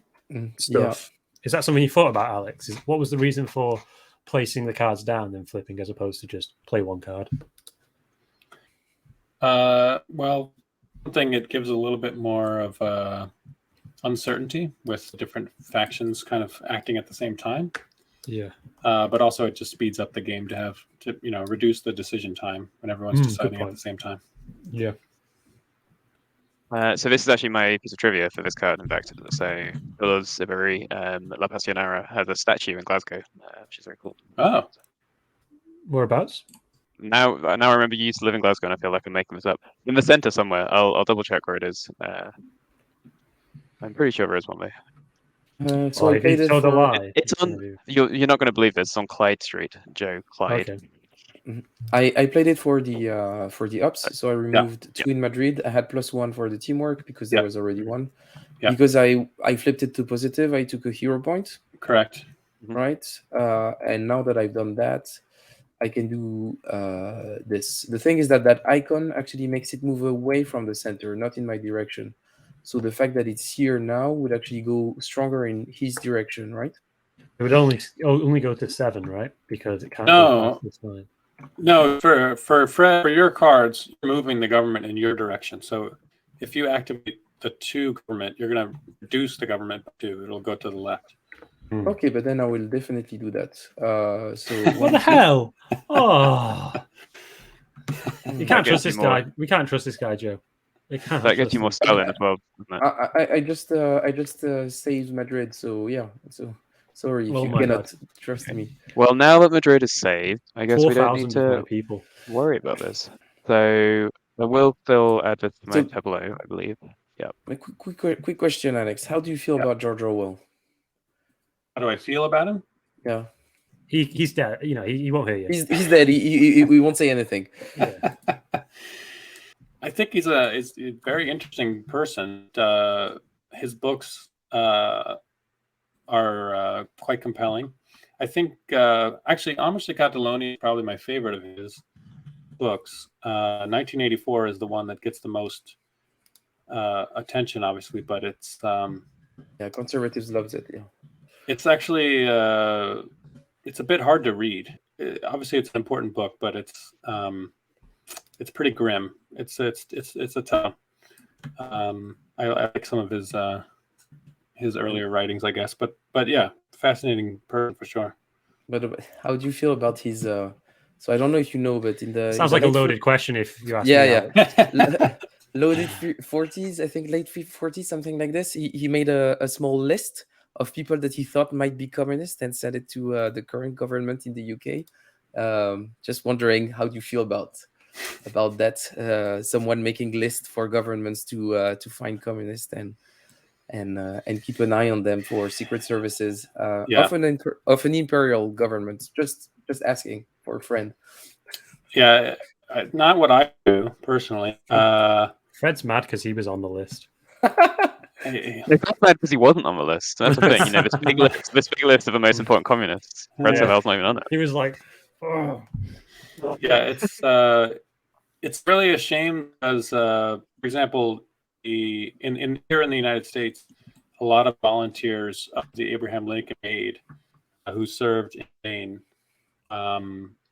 stuff. Is that something you thought about, Alex? What was the reason for placing the cards down and flipping as opposed to just play 1 card? Well, one thing, it gives a little bit more of uncertainty with different factions kind of acting at the same time. Yeah. But also it just speeds up the game to reduce the decision time when everyone's deciding at the same time. Yeah. So this is actually my piece of trivia for this card, in fact. So Dolores Iberi, La Pasionera has a statue in Glasgow, which is very cool. Oh, Whereabouts? Now I remember you used to live in Glasgow, and I feel like I'm making this up. In the centre somewhere. I'll double check where it is. I'm pretty sure there is one there. So I played it so do for. I. It's on. You're not going to believe this. It's on Clyde Street, Joe. Clyde. Okay. I played it for the ups, so I removed 2 in Madrid. I had +1 for the teamwork because there was already 1. Yeah. Because I flipped it to positive, I took a hero point. correct. Right? And now that I've done that, I can do this. The thing is that icon actually makes it move away from the center, not in my direction. So the fact that it's here now would actually go stronger in his direction, right? It would only go to 7, right? Because it can't No. go past this 9. No, for your cards, you're moving the government in your direction. So if you activate the 2 government, you're going to reduce the government by 2. It'll go to the left. Okay, but then I will definitely do that. So What the hell? Oh, you can't trust this guy. We can't trust this guy, Joe. That gets you more styling as well, doesn't it? I just saved Madrid, so yeah. So sorry if Oh you my cannot God. trust me. Well, now that Madrid is saved, I guess we don't need 4,000 of my to people. worry about this. So I will still add this to my So- tableau, I believe. A quick question, Alex. How do you feel about George Orwell? How do I feel about him? Yeah, He's dead. You know, he won't hear you. he's dead. We won't say anything. Yeah. I think he's a very interesting person. His books are quite compelling. I think actually, Homage to Catalonia is probably my favorite of his books. 1984 is the one that gets the most attention, obviously, but it's Conservatives loves it. Yeah. it's actually it's a bit hard to read. Obviously, it's an important book, but it's pretty grim. It's a tough. I like some of his earlier writings, I guess, but yeah, fascinating person for sure. But how do you feel about his? So I don't know if you know, but in the Sounds in like the a late loaded question if you ask Yeah, me. yeah. Loaded 40s, I think late 40s, something like this. He made a small list of people that he thought might be communist and sent it to the current government in the UK. Just wondering how do you feel about that? Someone making lists for governments to find communists and keep an eye on them for secret services. Yeah. Often imperial governments. Just asking for a friend. Yeah, not what I do personally. Fred's mad because he was on the list. It's not bad because he wasn't on the list. That's the thing, you know, this big list of the most important communists. Fred Savell's not even on it. He was like, oh. Yeah, it's really a shame because, for example, here in the United States, a lot of volunteers of the Abraham Lincoln Aid who served in Spain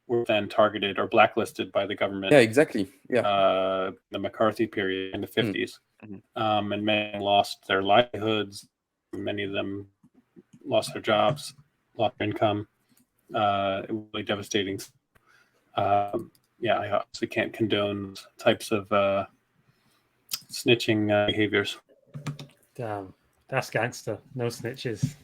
were then targeted or blacklisted by the government. Yeah, exactly. Yeah. The McCarthy period in the 50s. Mm-hmm. And many lost their livelihoods. Many of them lost their jobs, lost their income. It was really devastating. Yeah, I obviously can't condone types of snitching behaviors. Damn, that's gangster. No snitches.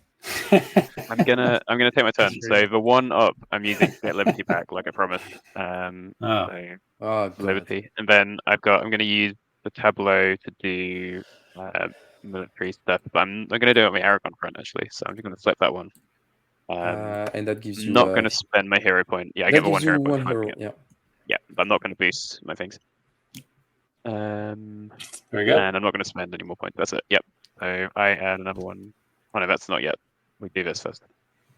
I'm gonna take my turn. So the one up, I'm using to get Liberty back, like I promised. So Liberty, and then I'm gonna use the tableau to do military stuff. But I'm gonna do it on my Aragon front actually. So I'm just gonna flip that one. And that gives you. Not gonna spend my hero point. Yeah, I get the one hero point. Yeah, but I'm not gonna boost my things. Very good. And I'm not gonna spend any more points. That's it. Yep. So I add another one. Oh no, that's not yet. We do this first.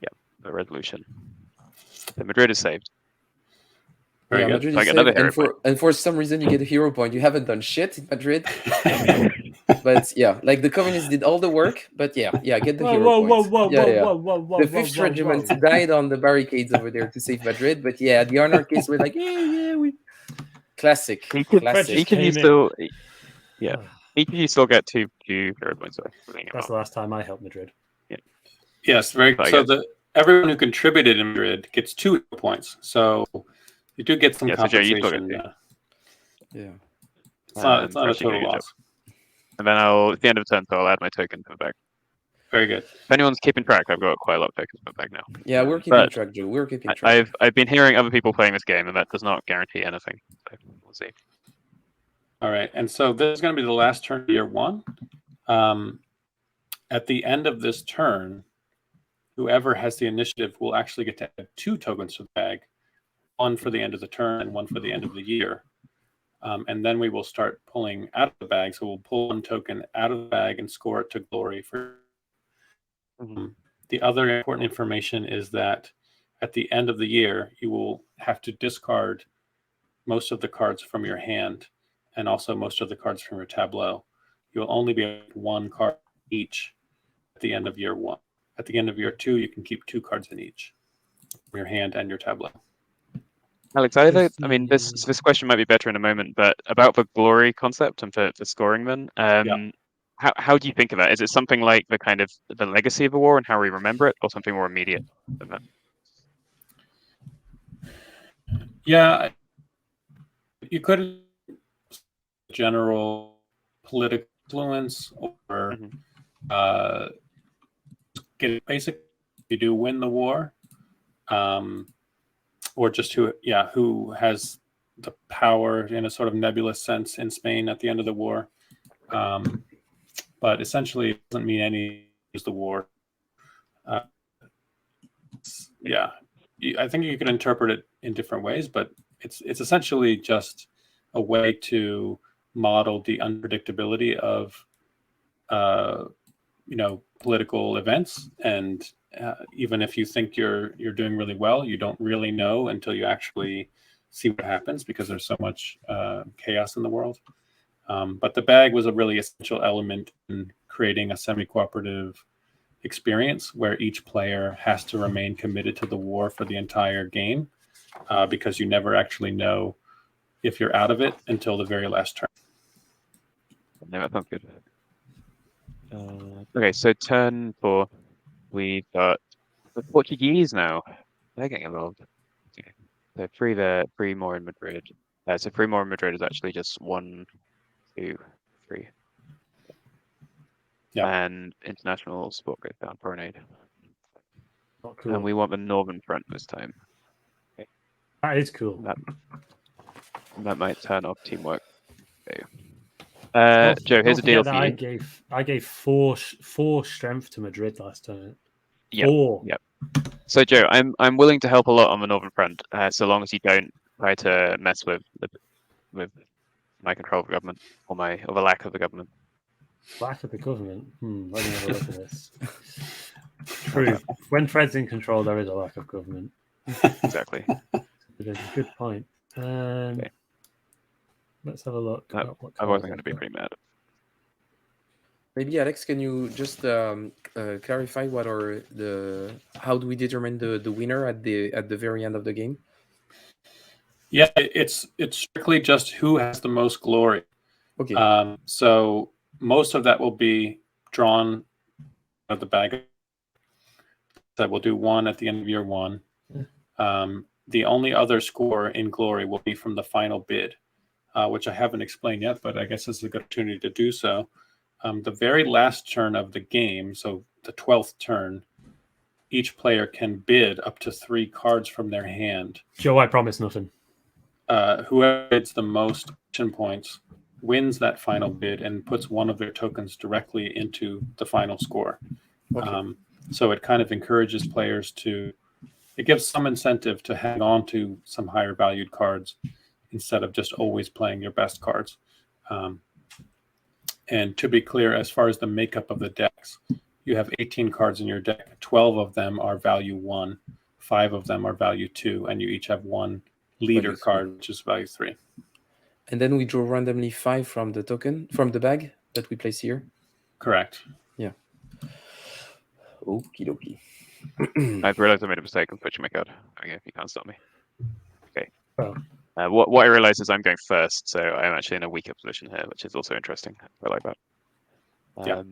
Yeah, the resolution. So Madrid is saved. Very good. Madrid So I is get another saved, hero and for some reason you get a hero point. You haven't done shit in Madrid. But yeah, like the communists did all the work, but get the hero point. Whoa, The 5th Regiment died on the barricades over there to save Madrid, but yeah, the anarchists were like, we classic. He can use still, yeah. each of you still get two hero points. Sorry, That's the last time I helped Madrid. Yes, very. But I So guess- everyone who contributed in Madrid gets 2 hero points. So you do get some Yeah, so Joe, you still get compensation. 2. Yeah. It's not a Actually total doing a good job. loss. And then at the end of the turn, so I'll add my token to the bag. Very good. If anyone's keeping track, I've got quite a lot of tokens in the bag now. Yeah, we're keeping But track, Joe. We're keeping track. I've been hearing other people playing this game, and that does not guarantee anything. So we'll see. All right, and so this is going to be the last turn of year 1. At the end of this turn, whoever has the initiative will actually get to add 2 tokens to the bag, 1 for the end of the turn and 1 for the end of the year. And then we will start pulling out of the bag. So we'll pull 1 token out of the bag and score it to glory. The other important information is that at the end of the year, you will have to discard most of the cards from your hand and also most of the cards from your tableau. You'll only be able to 1 card each at the end of year 1. At the end of year 2, you can keep 2 cards in each, from your hand and your tableau. Alex, I mean, this question might be better in a moment, but about the glory concept and for scoring them, how do you think of that? Is it something like the kind of the legacy of a war and how we remember it, or something more immediate than that? Yeah, you could general political influence or get basic. You do win the war, or just who has the power in a sort of nebulous sense in Spain at the end of the war. But essentially, it doesn't mean any is the war. I think you can interpret it in different ways, but it's essentially just a way to model the unpredictability of political events. And even if you think you're doing really well, you don't really know until you actually see what happens, because there's so much chaos in the world. But the bag was a really essential element in creating a semi-cooperative experience where each player has to remain committed to the war for the entire game, because you never actually know if you're out of it until the very last turn. No, that sounds good. Okay, so turn 4, we've got the Portuguese now. They're getting involved. Okay. So 3 there, 3 more in Madrid. So 3 more in Madrid is actually just 1, 2, 3. Yeah. And international support goes down for an aid. Not cool. And we want the northern front this time. Okay. That is cool. That might turn off teamwork. Okay. Joe, here's a Don't deal forget for you. I gave four strength to Madrid last turn. Yep. 4. Yep. So Joe, I'm willing to help a lot on the northern front, so long as you don't try to mess with my control of the government or the lack of the government. Lack of the government. Let me have a look at this. True. When Fred's in control, there is a lack of government. Exactly. Good point. Okay. Let's have a look. I wasn't going to be pretty mad. Maybe Alex, can you just clarify how do we determine the winner at the very end of the game? Yeah, it's strictly just who has the most glory. Okay. So most of that will be drawn out of the bag. That will do 1 at the end of year 1. The only other score in glory will be from the final bid, which I haven't explained yet, but I guess this is a good opportunity to do so. The very last turn of the game, so the 12th turn, each player can bid up to 3 cards from their hand. Joe, I promise nothing. Whoever bids the most action points wins that final bid and puts one of their tokens directly into the final score. Okay. So it kind of encourages players it gives some incentive to hang on to some higher valued cards instead of just always playing your best cards. And to be clear, as far as the makeup of the decks, you have 18 cards in your deck. 12 of them are value 1, 5 of them are value 2, and you each have 1 leader card, which is value 3. And then we draw randomly 5 from the bag that we place here. Correct. Yeah. Okie dokie. I've realized I made a mistake. I'm switching my card. Okay, you can't stop me. Okay. Oh. What I realize is I'm going first, so I'm actually in a weaker position here, which is also interesting. I like that. Yeah.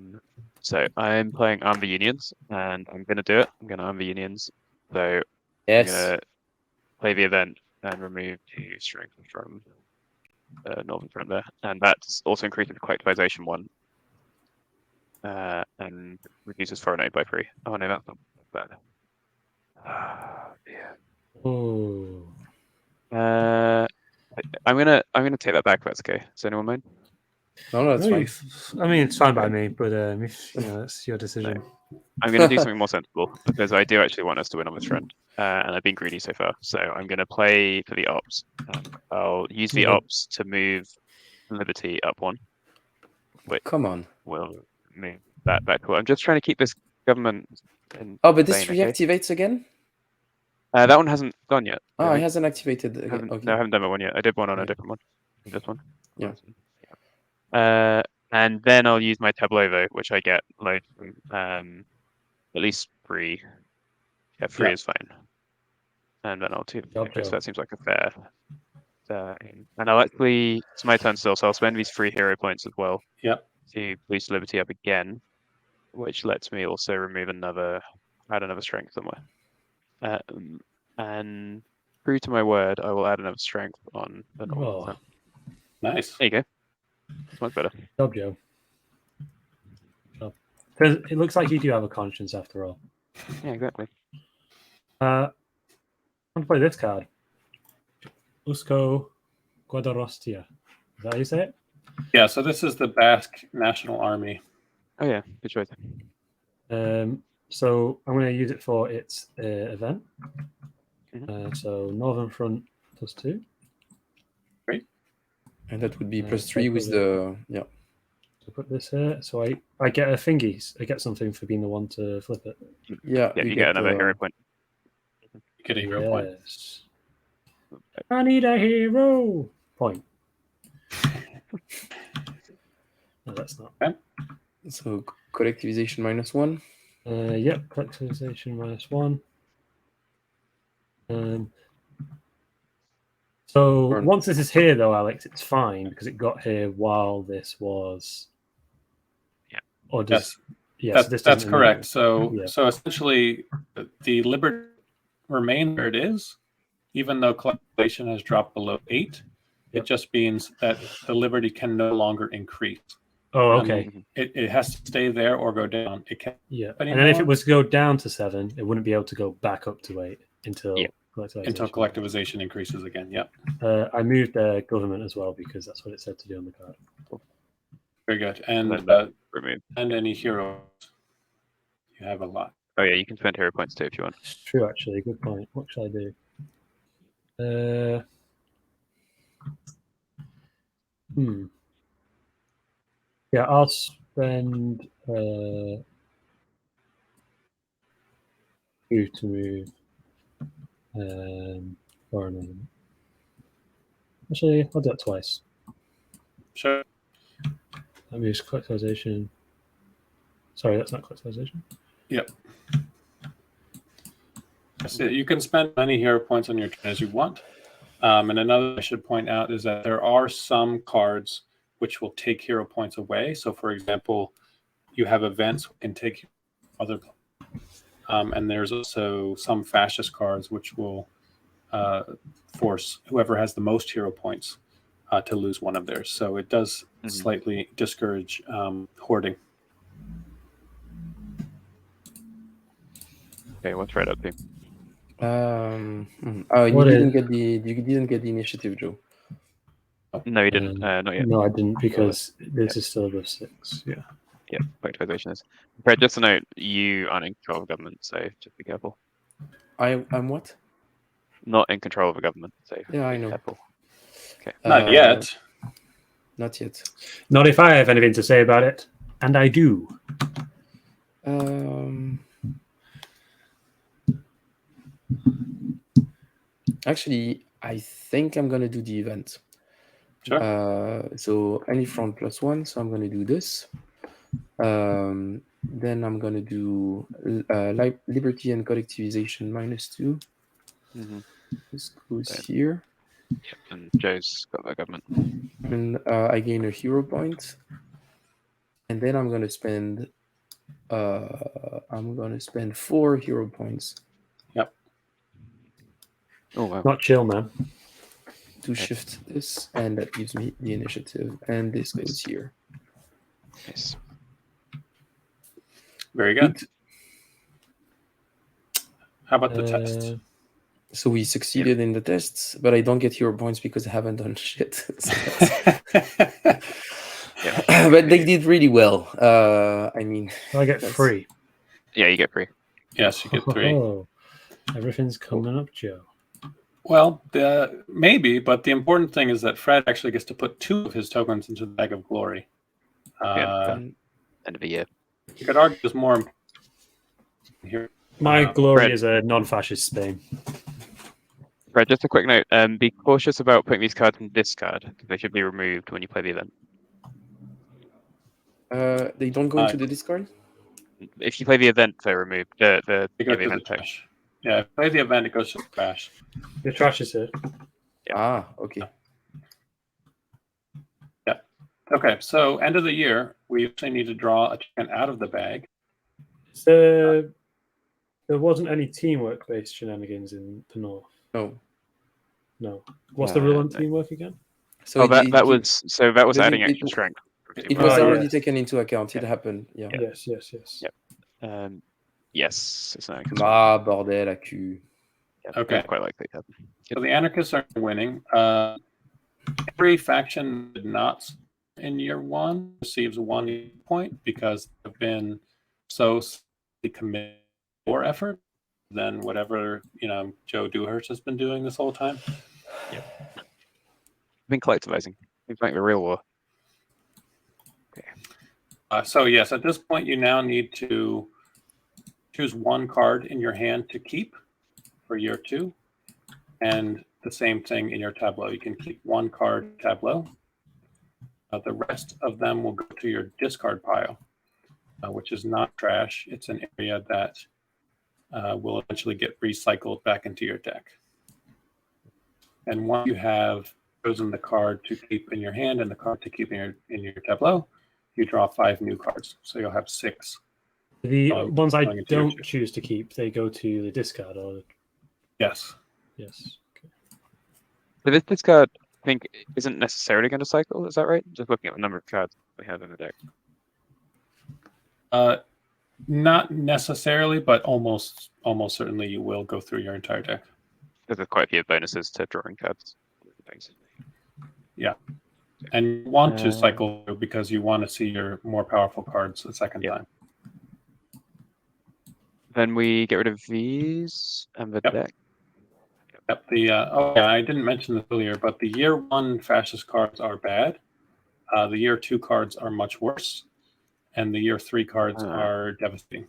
So I'm playing Arm the Unions, and I'm going to do it. I'm going to Arm the Unions. So I'm Yes. going to play the event and remove 2 strength from Northern Front there. And that's also increases collectivization 1. And reduces foreign aid by 3. Oh no, that's not bad. Yeah. Oh. I'm gonna take that back if that's okay. Does anyone mind? No, that's No, fine. I mean, it's fine by Okay. me, but if that's your decision. I'm gonna do something more sensible because I do actually want us to win on this front, and I've been greedy so far. So I'm gonna play for the ops. I'll use the Okay. ops to move Liberty up 1, which Come on. will move that back. I'm just trying to keep this government in Oh, but this vain, okay? reactivates again? That one hasn't gone yet. Oh, Really. it hasn't activated again. No, I Okay. haven't done that one yet. I did one on Yeah. a different one. This one. Yeah. And then I'll use my tableau vote, which I get loads from at least 3. Yeah, 3 is fine. And then I'll do. Okay, so that seems like a fair. And I'll actually, it's my turn still, so I'll spend these 3 hero points as well. Yep. To boost Liberty up again, which lets me also remove add another strength somewhere. And true to my word, I will add another strength on the north. Oh, So, Nice. there you go. It's much better. job, Joe. Because it looks like you do have a conscience after all. Yeah, exactly. I'm gonna play this card. Usco Guadarostia. Is that how you say it? Yeah, so this is the Basque National Army. Oh yeah, good choice. So I'm going to use it for its event. Mhm. So Northern Front +2. And that would be +3 so with the yeah. So put this here. So I get a thingy. I get something for being the one to flip it. Yeah, Yeah, you get another hero point. Get a hero point. Yes. I need a hero point. No, that's not. Okay. So collectivization -1. Yep, collectivization -1. So once this is here, though, Alex, it's fine because it got here while this was. Yeah. Or does, yes, this that's doesn't correct. move. So, Yeah. so essentially, the Liberty remains where it is, even though collectivization has dropped below 8. Yep. It just means that the Liberty can no longer increase. Oh, okay. It has to stay there or go down. It can't. Yeah, anymore. and then if it was to go down to 7, it wouldn't be able to go back up to 8 until collectivization increases again. Yep. I moved the government as well because that's what it said to do on the card. Very good. And remove. And any heroes. You have a lot. Oh yeah, you can spend hero points too if you want. It's true, actually. Good point. What should I do? Yeah, I'll spend 2 to move foreign. Actually, I'll do it twice. Sure. That moves collectivization. Sorry, that's not collectivization. Yep. So you can spend many hero points on your turn as you want. And another I should point out is that there are some cards which will take hero points away. So, for example, you have events that can take other. And there's also some fascist cards which will force whoever has the most hero points to lose one of theirs. So it does slightly discourage hoarding. Okay, what's right up here? You didn't get the initiative, Joe. No, you didn't. Not yet. No, I didn't because this is still above 6. Yeah. Yeah, collectivization is. But just to note, you aren't in control of government, so just be careful. I'm what? Not in control of a government, so yeah, I know. Careful. Okay. Not yet. Not yet. Not if I have anything to say about it, and I do. Actually, I think I'm gonna do the event. Sure. So any front +1. So I'm gonna do this. Then I'm gonna do liberty and collectivization -2. This goes here. Yep, and Joe's got the government. And I gain a hero point, and then I'm gonna spend 4 hero points Yep. Oh wow. Not chill, man. to shift this, and that gives me the initiative, and this goes here. Nice. Very good. How about the test? So we succeeded in the tests, but I don't get hero points because I haven't done shit. But they did really well. I mean, I get that's- 3. Yeah, you get 3. Yes, you get 3. Oh, everything's coming up, Joe. Well, maybe, but the important thing is that Fred actually gets to put 2 of his tokens into the bag of glory. End of the year. You could argue there's more here. My glory Fred. is a non-fascist Spain. Fred, just a quick note. Be cautious about putting these cards in discard because they should be removed when you play the event. they don't go into the discard. If you play the event, they're removed. It The goes to the event tag. trash. Yeah, if you play the event, it goes to the trash. The trash is here. Ah, okay. Okay, so end of the year, we actually need to draw a token out of the bag. So there wasn't any teamwork-based shenanigans in the North. No. What's the rule on No. teamwork again? So that was but adding it- extra strength. It was Ah, already yes. taken into account. It happened. Yeah. Yes. Yep. Yes, it's not. Ah, bordel à cul. Yeah, Okay. it's quite likely to happen. So the anarchists are winning. Every faction did not in year 1 receives 1 point because they've been so committed more effort than whatever Joe Dewhurst has been doing this whole time. I've been collectivizing. It's like the real war. So yes, at this point you now need to choose 1 card in your hand to keep for year 2, and the same thing in your tableau. You can keep 1 card tableau. The rest of them will go to your discard pile, which is not trash. It's an area that will eventually get recycled back into your deck. And once you have chosen the card to keep in your hand and the card to keep in your tableau, you draw 5 new cards. So you'll have 6. The ones I going into your don't two. choose to keep, they go to the discard. Or Yes. yes. Okay. But this discard, I think, isn't necessarily going to cycle. Is that right? Just looking at the number of cards we have in the deck. Not necessarily, but almost certainly you will go through your entire deck. Because there's quite a few bonuses to drawing cards. Things. And you want to cycle through because you want to see your more powerful cards a second time. Then we get rid of these and the deck. Yep. I didn't mention this earlier, but the year 1 fascist cards are bad. The year 2 cards are much worse, and the year 3 cards are devastating.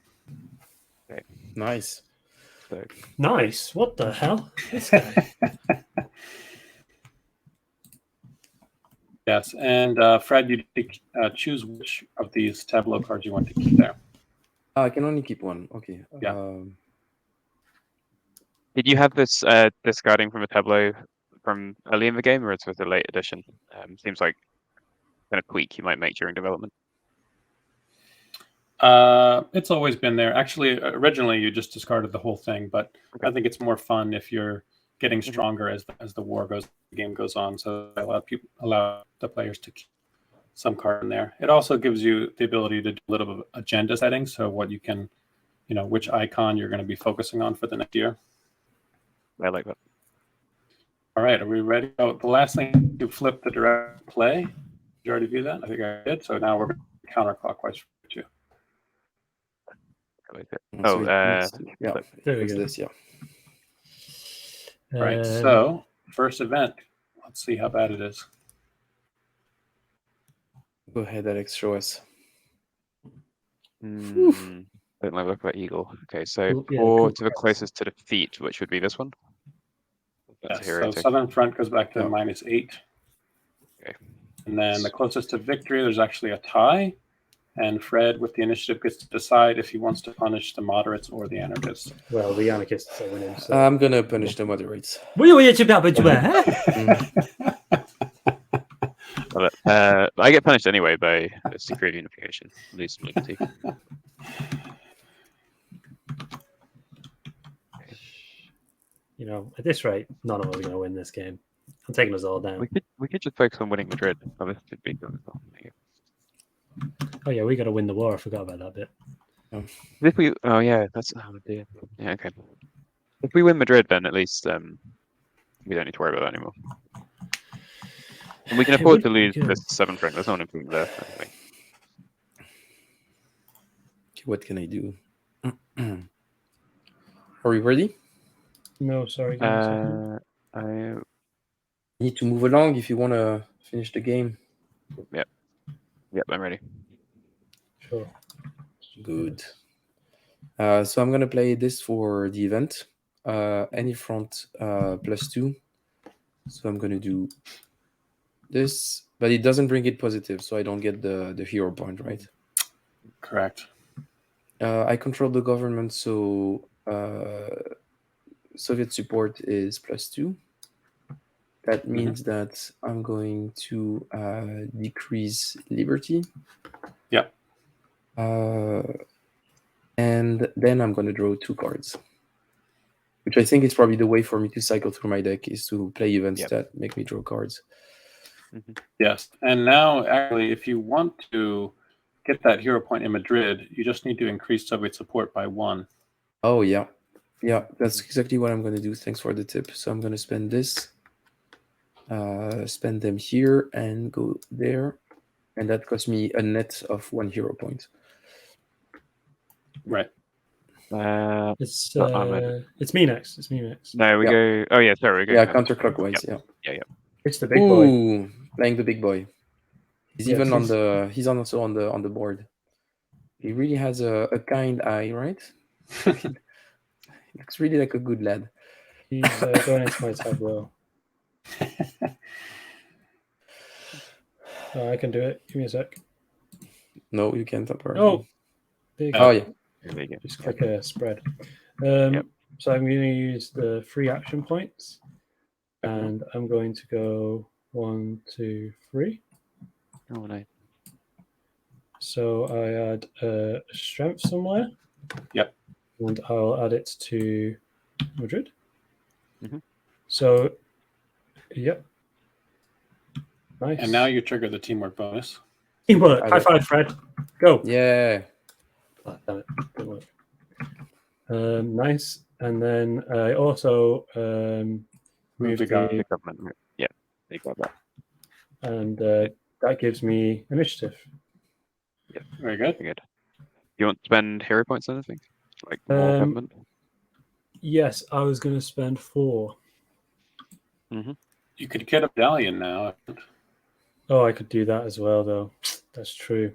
Okay. Nice. So, Nice. What the hell? This guy. Yes, and Fred, you choose which of these tableau cards you want to keep there. I can only keep 1. Okay. Yeah. did you have this discarding from a tableau from early in the game, or it's with a late edition? Seems like kind of tweak you might make during development. It's always been there. Actually, originally you just discarded the whole thing, but I think it's more fun if you're getting stronger as the game goes on. So allow the players to keep some card in there. It also gives you the ability to do a little bit of agenda settings. So what you can, which icon you're going to be focusing on for the next year. I like that. All right, are we ready? Oh, the last thing to flip the direct play. Did you already do that? I think I did. So now we're counterclockwise for 2. I like it. So yeah. There we It's go. this, yeah. All right, so first event. Let's see how bad it is. Go ahead, Alex. Show us. Don't like look about eagle. Okay, so Yeah, 4 cool. to the closest to defeat, which would be this one. That's a Yes, hero so tick. Southern Front goes back to -8. Okay. And then the closest to victory, there's actually a tie. and Fred, with the initiative, gets to decide if he wants to punish the moderates or the anarchists. Well, the anarchists are winning. So. I'm gonna punish the moderates. Love it. I get punished anyway by this degree of unification, loose liberty. You know, at this rate, none of us are going to win this game. I'm taking us all down. We could just focus on winning Madrid. Oh, this could be good as well. Oh yeah, we got to win the war. I forgot about that bit. If we, oh yeah, that's oh dear. Yeah, okay. If we win Madrid, then at least we don't need to worry about that anymore. And we can afford to lose this 7 front. There's no improvement there. Anyway. Okay, what can I do? Are we ready? No, sorry. Give me a second. I Need to move along if you want to finish the game. Yep, I'm ready. Sure. Good. So I'm gonna play this for the event. Any front +2. So I'm gonna do this, but it doesn't bring it positive, so I don't get the hero point, right? Correct. I control the government, so Soviet support is +2. That means that I'm going to decrease liberty. Yep. And then I'm going to draw 2 cards, which I think is probably the way for me to cycle through my deck, is to play events that make me draw cards. Yes. And now, actually, if you want to get that hero point in Madrid, you just need to increase Soviet support by 1. Oh, yeah. Yeah, that's exactly what I'm going to do. Thanks for the tip. So I'm going to spend this, spend them here, and go there. And that costs me a net of 1 hero point. Right. It's me next. It's me next. No, we go. Oh yeah, sorry. We go counterclockwise. Yeah. It's the big boy. Ooh, playing the big boy. He's even on the. He's also on the board. He really has a kind eye, right? He looks really like a good lad. He's going into my tableau. I can do it. Give me a sec. No, you can't. Apparently. Oh, there you go. Oh yeah. There you go. Just click a spread. So I'm going to use the 3 action points, and I'm going to go 1, 2, 3. Oh no. So I add a strength somewhere. Yep. And I'll add it to Madrid. Mhm. So, yep. Nice. And now you trigger the teamwork bonus. Teamwork. High five, Fred. Go. Yeah. Oh, damn it. Didn't work. Nice. And then I also move the government. Yeah, they got that. and that gives me initiative. Yeah, Very good. Very good. You want to spend hero points on anything? Like more government? Yes, I was going to spend 4. You could get a medallion now. Oh, I could do that as well, though. That's true.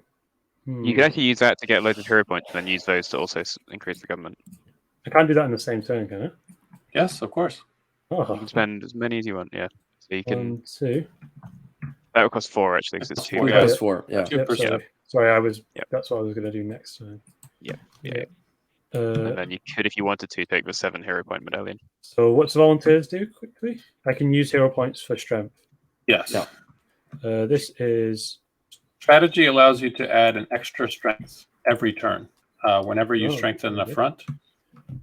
You could actually use that to get loads of hero points, and then use those to also increase the government. I can't do that in the same turn, can I? Yes, of course. You Oh, can spend as many as you want. Yeah. So you can. 1, 2. That would cost 4 actually, because it's 2. 2 plus 4. Yeah. 2%. Sorry, I was. Yep. That's what I was going to do next time. Yeah. Uh, And then you could, if you wanted to, take the 7 hero point medallion. so what's volunteers do quickly? I can use hero points for strength. Yes. Yeah. This is Strategy allows you to add an extra strength every turn. Whenever you Oh, strengthen the okay. front,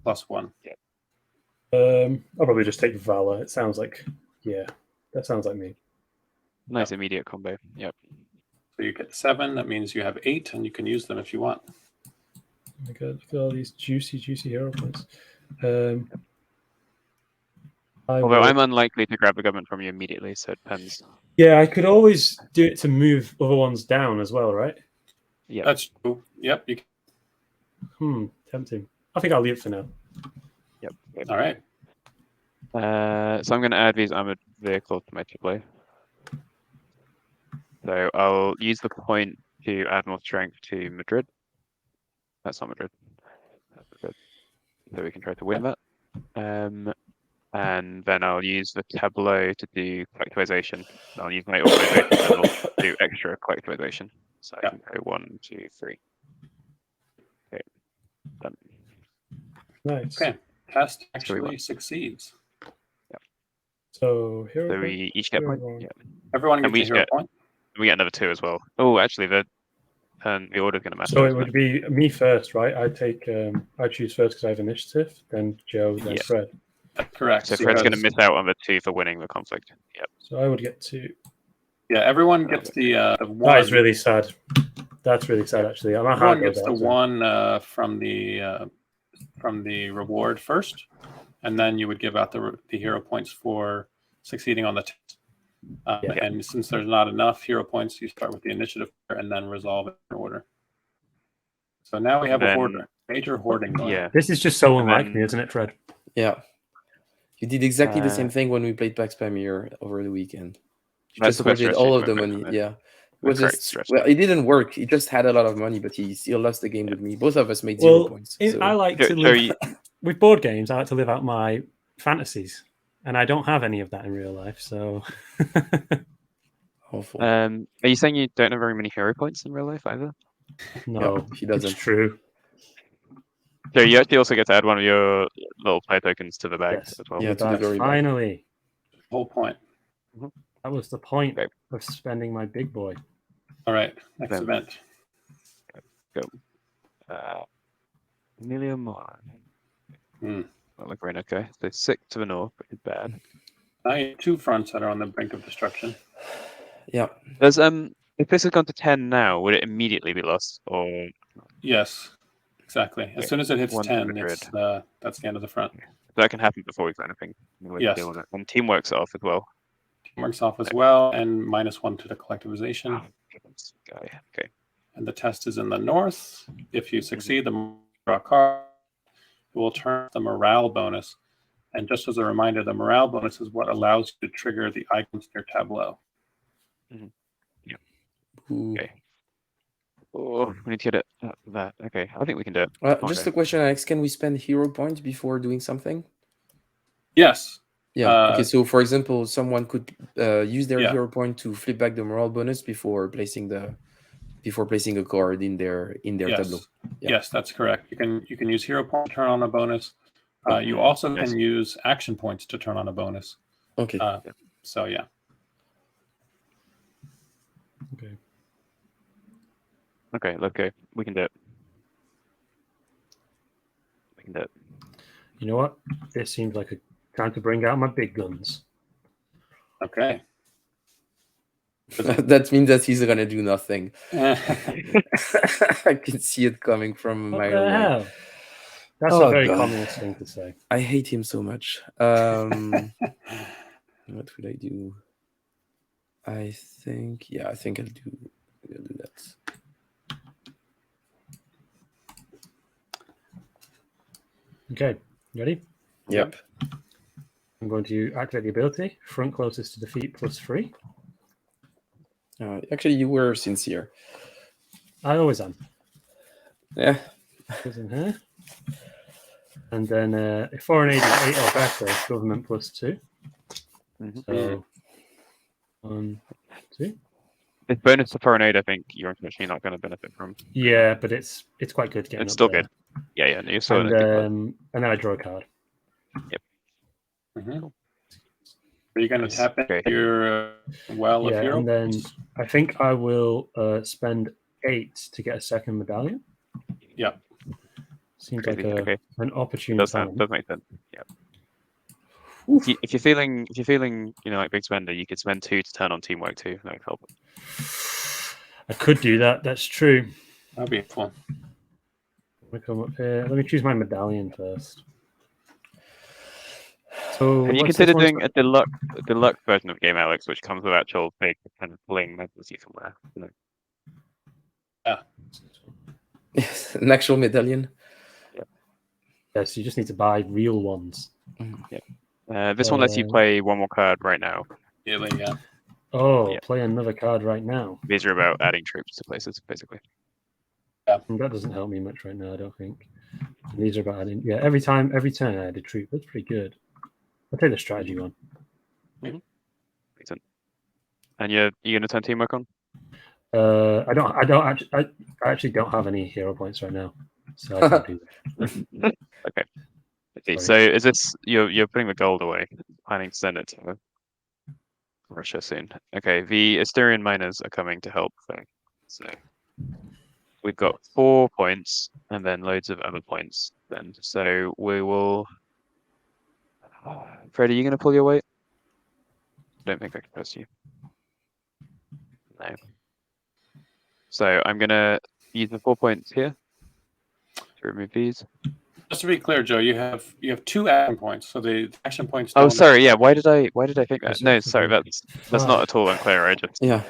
+1. I'll probably just take Valor. It sounds like that sounds like me. Nice immediate combo. Yep. So you get 7. That means you have 8, and you can use them if you want. Oh my God, look at all these juicy hero points. Although I'm unlikely to grab the government from you immediately, so it depends. Yeah, I could always do it to move other ones down as well, right? Yeah. That's true. Yep. You can. Tempting. I think I'll leave it for now. Yep. All right. So I'm going to add these armored vehicles to my tableau. So I'll use the point to add more strength to Madrid. That's not Madrid. That's Madrid. So we can try to win that. And then I'll use the tableau to do collectivization. I'll use my organization level to do extra collectivization. So I can go 1, 2, 3. Okay, done. Nice. Okay. Test So we actually won. succeeds. So hero So point. we each get a point. Hero Yeah. Everyone And gets a hero point. we get another 2 as well. Oh, actually, the order's going to matter. So it isn't would be me first, right? I choose first because I have initiative. Then Joe, then Yeah. Fred. That's correct. So Fred's going to because- miss out on the 2 for winning the conflict. Yep. So I would get 2. Yeah, everyone gets the one. That is really sad. That's really sad, actually. I'm Everyone hard gets the one from the reward first, and then you would give out the hero points for succeeding on the test. And since there's not enough hero points, you start with the initiative and then resolve it in order. So now we have a hoarder, major hoarding going on. This is just so And unlike then- me, isn't it, Fred? Yeah. You did exactly the same thing when we played Pax Pamir over the weekend. You That's just the best hoarded all strategy of the to money. implement from it. Yeah. It The was correct just strategy. well, it didn't work. He just had a lot of money, but he still lost the game with me. Both of us made 0 points. So. I like to So live with board games. I like to live out my fantasies, and I don't have any of that in real life. So, Awful. Are you saying you don't have very many hero points in real life either? no, he doesn't. It's true. So you actually also get to add one of your little player tokens to the bag Yes. as well. Yeah, to the That's glory bag. finally. Whole point. That was the point Okay. of spending my big boy. All right, next Then- event. Amelia Moore. Hmm. Not look very okay. So 6 to the north, which is bad. Now you have 2 fronts that are on the brink of destruction. Yeah. There's if this had gone to 10 now, would it immediately be lost? Or Yes, exactly. As Okay. soon as it hits 1 to 10, Madrid. it's that's the end of the front. that can happen before we do anything. Yes. And teamwork's off as well. Works off as well, and -1 to the collectivization. Oh, goodness, guy. Okay. And the test is in the north. If you succeed, the draw card will turn the morale bonus. And just as a reminder, the morale bonus is what allows you to trigger the icons in your tableau. Ooh. Okay. Oh, we need to get it at that. Okay, I think we can do it. Just a question, Alex. Can we spend hero points before doing something? Yes. Yeah. Okay. So, for example, someone could use their Yeah. hero point to flip back the morale bonus before placing a card in their Yes. tableau. Yeah. Yes, that's correct. You can use hero point to turn on a bonus. You also Yes. can use action points to turn on a bonus. Okay. So yeah. Okay. Okay, let's go. We can do it. We can do it. You know what? This seems like a time to bring out my big guns. Okay. That means that he's gonna do nothing. Yeah. I can see it coming from a What mile the away. hell? That's Oh, a very God. communist thing to say. I hate him so much. What would I do? I think I'll do that. Okay, ready? Yep. I'm going to activate the ability. Front closest to defeat +3. Actually, you were sincere. I always am. Yeah. Goes in here. And then if foreign aid is 8 or better, government +2. So 1, 2. This bonus to foreign aid, I think you're unfortunately not going to benefit from. Yeah, but it's quite good getting It's up still there. good. Yeah, you're still in And, a good and then I draw a card. Mhm. Are you going to Nice. tap into Okay. your well of Yeah, hero? and then I think I will spend 8 to get a second medallion. Yeah. Seems Crazy. like Okay. an opportune Does time. make sense. Yeah. If you're feeling, like big spender, you could spend 2 to turn on teamwork too. That would help. I could do that. That's true. That'd be fun. Let me come up here. Let me choose my medallion first. So Have you what's this considered one's doing a deluxe version of the game, Alex, which comes with actual big kind of bling medals you can wear? Yes, an actual medallion. Yes, you just need to buy real ones. This one lets you play one more card right now. Yeah. Oh, Yeah. play another card right now. These are about adding troops to places, basically. That doesn't help me much right now, I don't think. These are about adding. Yeah, every turn I add a troop. That's pretty good. I'll take the strategy one. Decent. And you're going to turn teamwork on? I actually don't have any hero points right now, so I can't do that. Okay. Okay. So Sorry. is this you're putting the gold away, planning to send it to Russia soon? Okay. The Asturian miners are coming to help. So we've got 4 points and then loads of other points. Then so we will. Fred, are you going to pull your weight? I don't think I can trust you. No. So I'm going to use the 4 points here to remove these. Just to be clear, Joe, you have 2 action points, so the action points. Oh, don't sorry. Yeah. Why did I think that? Yes, No, it's sorry. okay. That's not at all unclear. I Yeah.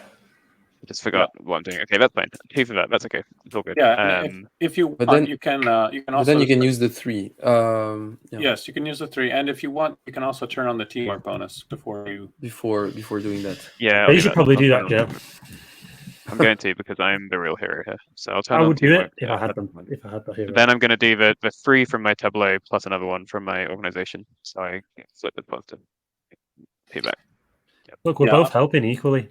just forgot what I'm doing. Okay, that's fine. 2 for that. That's okay. It's all good. Yeah, and if you But want, then- you can But also then you can use the 3. Yeah. yes, you can use the 3, and if you want, you can also turn on the teamwork bonus before you. Before doing that. Yeah, I'll You do should that. probably I'll do turn that, on Joe. I'm going to because I'm the real hero here. So I'll turn I on would do teamwork. it if I had them. If I had the hero. Then I'm going to do the 3 from my tableau plus another one from my organization. So I flip it positive. Feedback. Look, we're Yeah. both helping equally.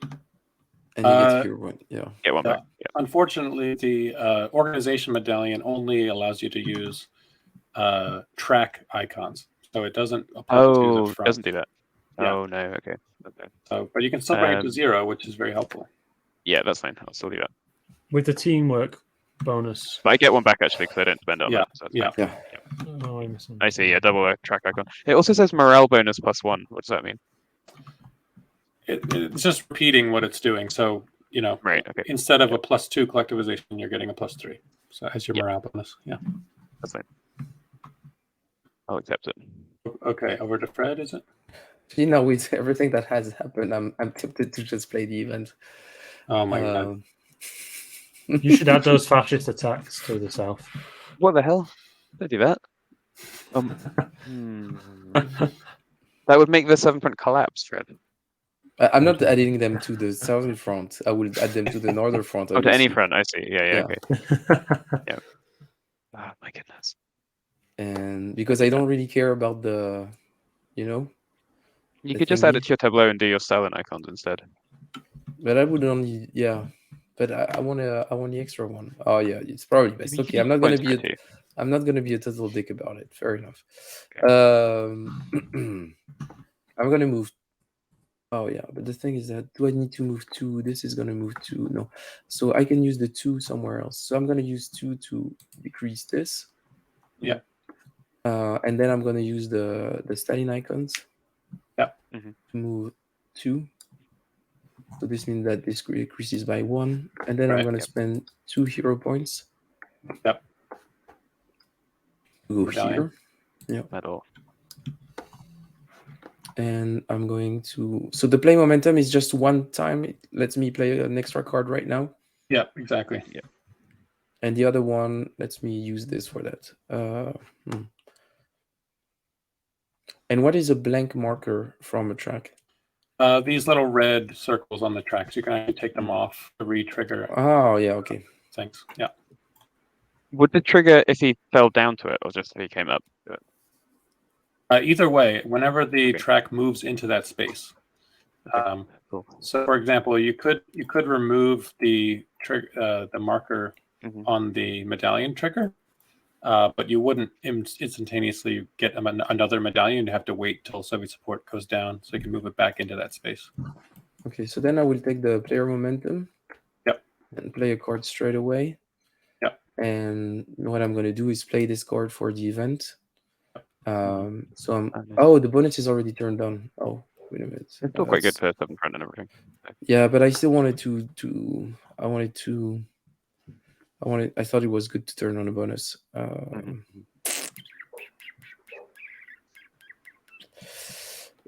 And you get hero point. Yeah. Get one Yeah. back. Yeah. Unfortunately, the organization medallion only allows you to use track icons, so it doesn't apply to the Oh, front. doesn't do that. Yeah. Oh no. Okay. So, but you can still bring it to Um, 0, which is very helpful. Yeah, that's fine. I'll still do that. With the teamwork bonus. But I get one back actually because I don't spend it on Yeah, that. So that's yeah. fine. Yeah. Oh, I missed I see. Yeah, double track icon. It also says morale bonus +1. What does that mean? It's just repeating what it's doing. So Right. Okay. instead of a +2 collectivization, you're getting a +3. So as your Yeah. morale bonus. Yeah. That's fine. I'll accept it. Okay, over to Fred, is it? See, now with everything that has happened, I'm tempted to just play the event. Oh my god. You should add those fascist attacks to the south. What the hell? Don't do that. That would make the southern front collapse, Fred. I'm not adding them to the southern front. I will add them to the northern front. Oh, to any obviously. front. I see. Yeah. Yeah. Okay. Yeah. Oh my goodness. And because I don't really care about the, You the could just add it thingy. to your tableau and do your Stalin icons instead. But I would only, yeah. But I want the extra one. Oh yeah, it's probably best. You could Okay, use I'm not gonna points be for a, it too. I'm not gonna be a total dick about it. Fair enough. I'm gonna move. Oh yeah, but the thing is that do I need to move 2? This is gonna move 2. No, so I can use the 2 somewhere else. So I'm gonna use 2 to decrease this. Yeah. And then I'm gonna use the Stalin icons. Yeah. To move 2. So this means that this decreases by 1, and then I'm Right, gonna spend 2 hero points. Yep. To go Medallion. here. Yeah. At all. And I'm going to. So the play momentum is just one time. It lets me play an extra card right now. Yeah, exactly. Yeah. And the other one lets me use this for that. And what is a blank marker from a track? These little red circles on the tracks, you can actually take them off to re-trigger Oh yeah, okay. things. Yeah. Would the trigger if he fell down to it or just if he came up to it? Either way, whenever the track moves into that space. Cool. So, for example, you could remove the marker on the medallion trigger, but you wouldn't instantaneously get another medallion. You have to wait till Soviet support goes down so you can move it back into that space. Okay, so then I will take the player momentum. Yep. And play a card straight away. Yep. And what I'm going to do is play this card for the event. So I'm. Okay. Oh, the bonus is already turned on. Oh, wait a minute. It's still quite good for southern front and everything. Yeah, but I still wanted I thought it was good to turn on a bonus.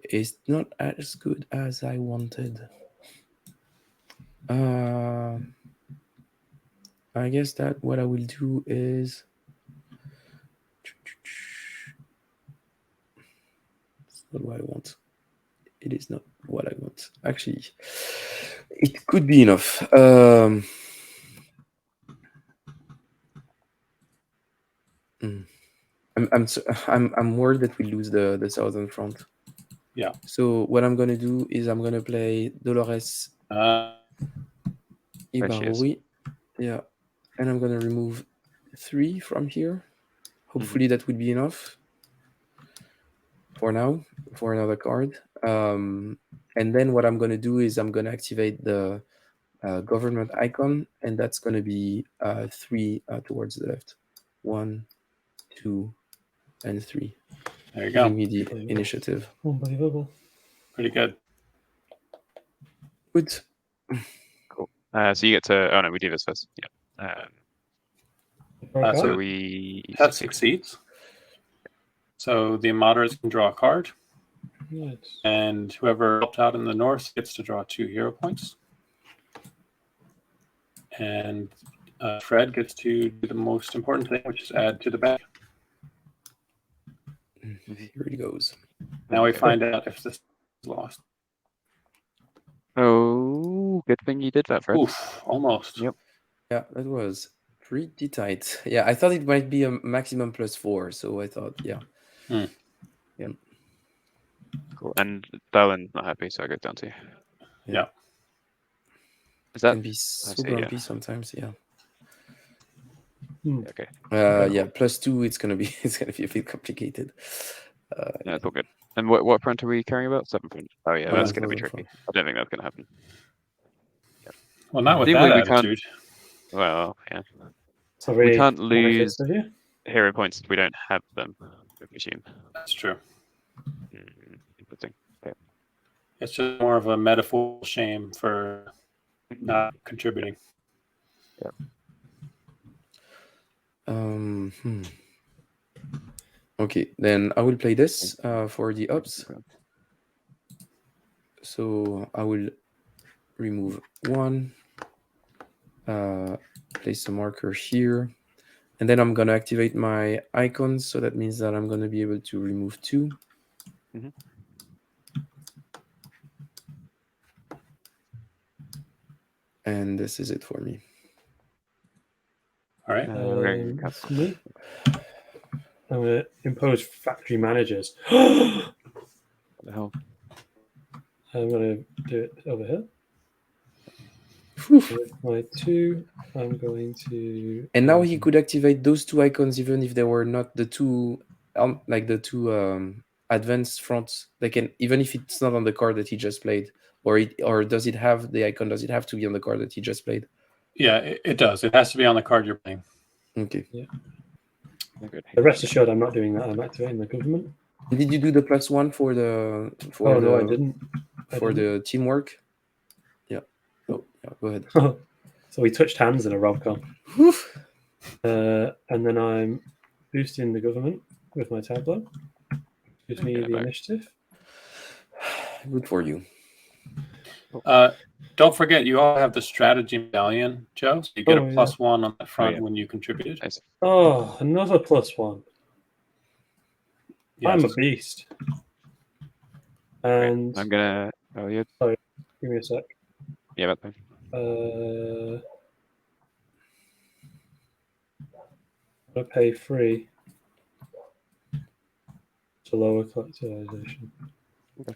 It's not as good as I wanted. I guess that what I will do is it's not what I want. It is not what I want. Actually, it could be enough. I'm worried that we lose the southern front. Yeah. So what I'm gonna do is I'm gonna play Dolores. There she is. Ibarui. Yeah. And I'm going to remove 3 from here. Hopefully that would be enough for now, for another card. And then what I'm going to do is I'm going to activate the government icon, and that's going to be 3 towards the left. 1, 2, and 3. There you Giving go. me the initiative. Unbelievable. Pretty good. Good. Cool. So you get to. Oh no, we do this first. Yeah. Break So So out. we That succeed. succeeds. So the moderators can draw a card, Right. and whoever helped out in the north gets to draw 2 hero points. And Fred gets to do the most important thing, which is add to the bag. Here it goes. Now we find out if this is lost. Oh, good thing you did that, Fred. Oof, almost. Yep. Yeah, that was pretty tight. Yeah, I thought it might be a maximum +4, so I thought, yeah. Yeah. Cool. And Darwin not happy, so I go down to you. Yeah. Is that Can be so see, grumpy yeah. sometimes, yeah. Okay. Yeah, +2, it's gonna be a bit complicated. No, it's all good. And what front are we caring about? 7 front. Oh yeah, that's gonna be 7 tricky. front. I don't think that's gonna happen. Well, not with Presumably that we can't- attitude. Well, yeah. So We can't lose of you. hero points if we don't have them, I presume. That's true. Interesting. Okay. It's just more of a metaphorical shame for not contributing. Okay, then I will play this for the ups. So I will remove 1, place a marker here, and then I'm gonna activate my icons. So that means that I'm gonna be able to remove 2. And this is it for me. All right. For me, I'm going to impose factory managers. I'm What the hell? going to do it over here. With my 2, I'm going to. And now he could activate those 2 icons even if they were not the 2, like the 2 advanced fronts. They can, even if it's not on the card that he just played, or does it have the icon? Does it have to be on the card that he just played? Yeah, it does. It has to be on the card you're playing. Okay. Yeah. The rest assured, I'm not doing that. I'm activating the government. Did you do the +1 for the? No, I didn't. The teamwork. Yeah. Oh, yeah. Go ahead. So we touched hands in a rom-com. And then I'm boosting the government with my tableau. Gives me the initiative. Good for you. Don't forget, you all have the strategy medallion, Joe. So you get a +1 on the front when you contributed. Oh, another +1. Yes. I'm a beast. And I'm gonna. Oh, yeah. Sorry, give me a sec. Yeah, that's fine. I pay 3 to lower collectivization. Okay.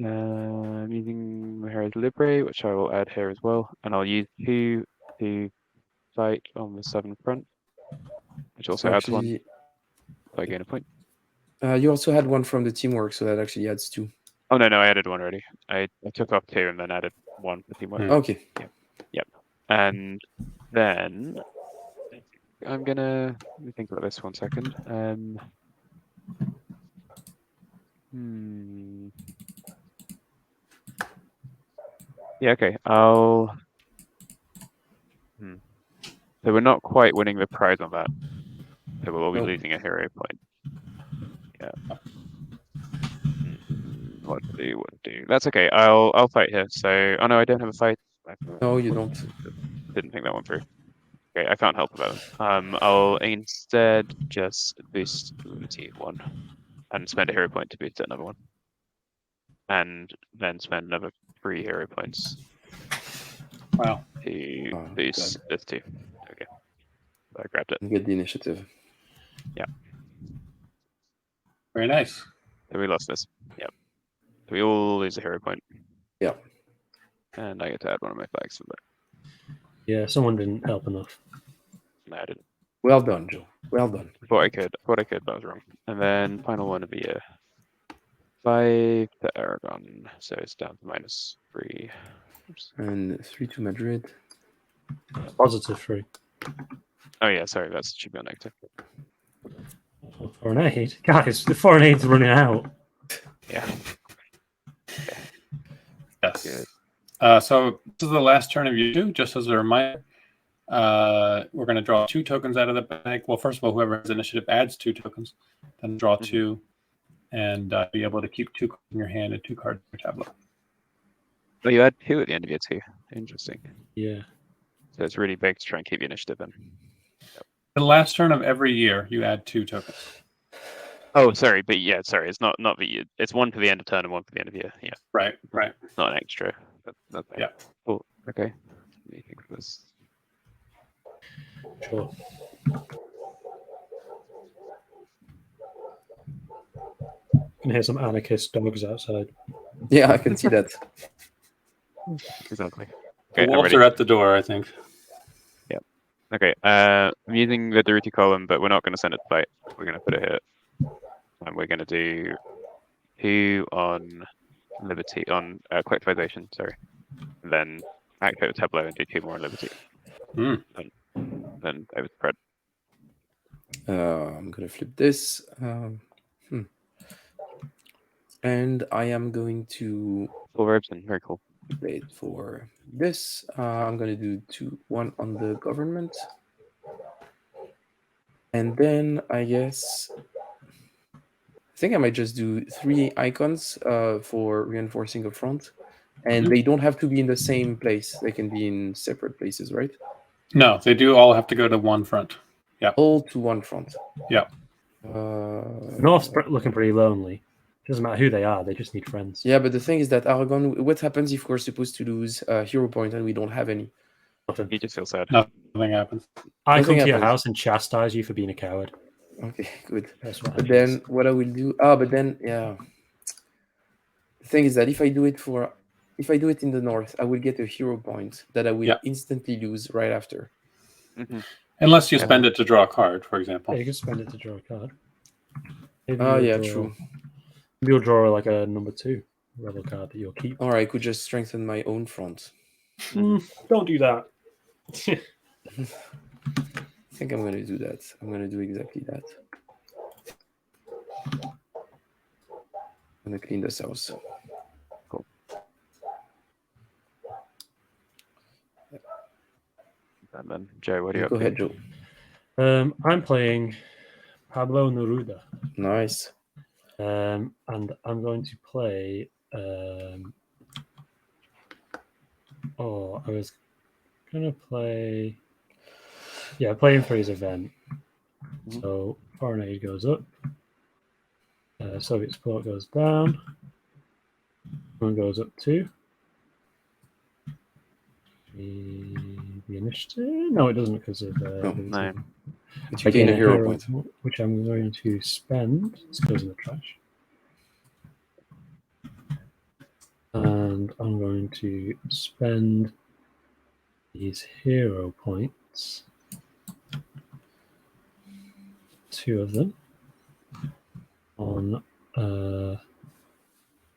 I'm using Mahara's Libre, which I will add here as well, and I'll use 2 to fight on the 7 front, which also adds 1. So I gain a point. You also had 1 from the teamwork, so that actually adds 2. Oh no, I added 1 already. I took off 2 and then added 1 for teamwork. Okay. Yep. And then I'm gonna let me think about this 1 second. Yeah, okay. I'll. So we're not quite winning the prize on that. So we'll all be losing a hero point. Yeah. What to do? That's okay. I'll fight here. So, oh no, I don't have a fight. No, you don't. Didn't think that one through. Okay, I can't help about it. I'll instead just boost Luti 1 and spend a hero point to boost another 1, and then spend another 3 hero points. Wow. To boost this 2. Okay, so I grabbed it. Get the initiative. Yeah. Very nice. So we lost this. Yep. So we all lose a hero point. Yeah. And I get to add one of my flags for that. Yeah, someone didn't help enough. No, I didn't. Well done, Joe. Well done. Thought I could, but I was wrong. And then final one of the year. 5 to Aragon, so it's down to -3. Oops. And 3 to Madrid. +3. Oh yeah, sorry, that should be on negative. Foreign aid, guys. The foreign aid's running out. Yeah. Yes. Good. So this is the last turn of you two. Just as a reminder, we're going to draw 2 tokens out of the bag. Well, first of all, whoever has initiative adds 2 tokens, then draw 2, and be able to keep 2 cards in your hand and 2 cards in your tableau. Oh, you add 2 at the end of your 2. Interesting. Yeah. So it's really big to try and keep the initiative in. The last turn of every year, you add 2 tokens. Oh, sorry, but yeah, sorry, it's not the it's 1 for the end of turn and 1 for the end of year. Yeah, Right. it's not an extra. That's Yeah. Cool. Okay. Let me think of this. Sure. Can hear some anarchist dogs outside. Yeah, I can see that. Exactly. The Okay, I'm wolves ready. are at the door, I think. Okay, I'm using the Daruti column, but we're not going to send it to fight. We're going to put it here. And we're going to do 2 on Liberty, on collectivization, sorry. And then activate the tableau and do 2 more on Liberty. Mm. Then over to Fred. I'm going to flip this. And I am going to 4 verbs in, very cool. wait for this. I'm going to do 1 on the government. And then I guess I think I might just do 3 icons for reinforcing a front. And they don't have to be in the same place. They can be in separate places, right? No, they do all have to go to one front. All to one front. Yeah. North's looking pretty lonely. Doesn't matter who they are, they just need friends. Yeah, but the thing is that Aragon, what happens if we're supposed to lose a hero point and we don't have any? Nothing. You just feel sad. Nothing happens. I Nothing come to your happens. house and chastise you for being a coward. Okay, good. That's what But happens. then what I will do? But then yeah. The thing is that if I do it in the north, I will get a hero point that I will instantly lose right after. Mm-hmm. Unless you spend it to draw a card, for example. Yeah, you can spend it to draw a card. Maybe True. Maybe you'll draw like a number 2 rebel card that you'll keep. Or I could just strengthen my own front. Don't do that. I think I'm going to do that. I'm going to do exactly that. I'm going to clean this house. Cool. And then, Joe, what do you Go up ahead, to? Joe. I'm playing Pablo Neruda. Nice. And I'm going to play. I was going to play. Yeah, playing for his event. Mhm. So foreign aid goes up. Soviet support goes down. One goes up 2. The initiative? No, it doesn't because of. No. But you gain a hero point. Which I'm going to spend. This goes in the trash. And I'm going to spend these hero points, 2 of them, on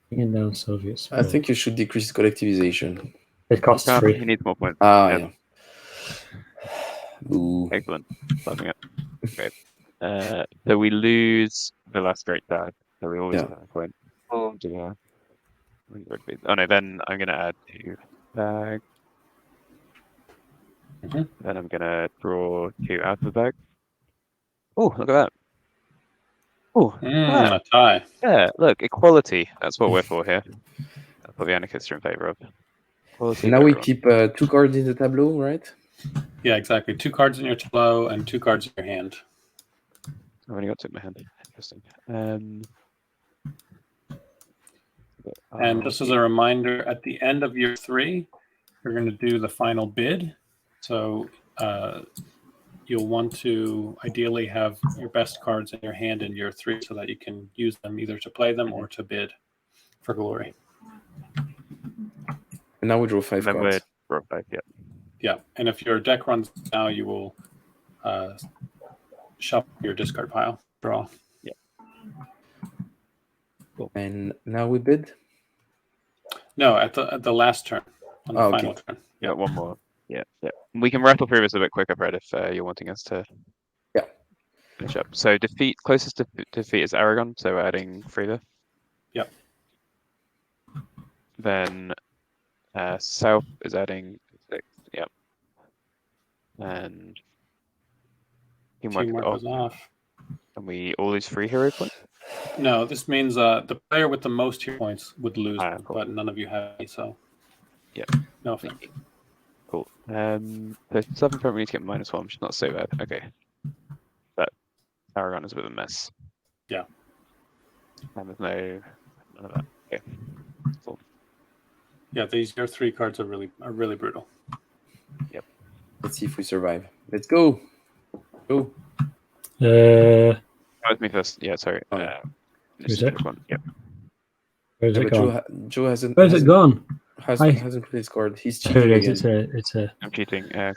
bringing down Soviet support. I think you should decrease collectivization. It costs 3. He needs more points. Yeah. Ooh. Excellent. Loving it. Great. So we lose the last great dad. So we always have a point. Oh dear. Oh no, then I'm going to add 2 bag. Then I'm going to draw 2 out of the bag. Oh, look at that. Oh, A tie. yeah, look, equality. That's what we're for here. That's what the anarchists are in favor of. Equality. Now we keep 2 cards in the tableau, right? Yeah, exactly. 2 cards in your tableau and 2 cards in your hand. I've only got 2 in my hand. Interesting. And just as a reminder, at the end of year 3, you're going to do the final bid. So you'll want to ideally have your best cards in your hand in year 3 so that you can use them either to play them or to bid for glory. And now we draw 5 And then we're cards. draw 5. Yeah. Yeah, and if your deck runs now, you will shuffle your discard pile. Draw. And now we bid. No, at the last turn, on the Okay. final turn. Yeah, one more. Yeah, yeah. We can rattle through this a bit quicker, Fred, if you're wanting us to. Yeah. Finish up. So closest to defeat is Aragon, so we're adding 3 there. Yep. Then south is adding 6. Yep. And teamwork Teamwork off, goes off. and we all lose 3 hero points. No, this means the player with the most hero points would lose, Cool. but none of you have any, so. Yeah. No offense. Cool. So 7 front we need to get -1, which is not so bad. Okay. But Aragon is a bit of a mess. Yeah. And there's none of that. Okay. Cool. Yeah, your 3 cards are really brutal. Let's see if we survive. Let's go. Go. That was me first. Yeah, sorry. Oh, yeah. This is Who's it? the one. Yep. Where's Yeah, it but gone? Joe hasn't. Where's it gone? Hasn't Hi. played his card. He's Here cheating it again. is. It's a. I'm cheating. Okay,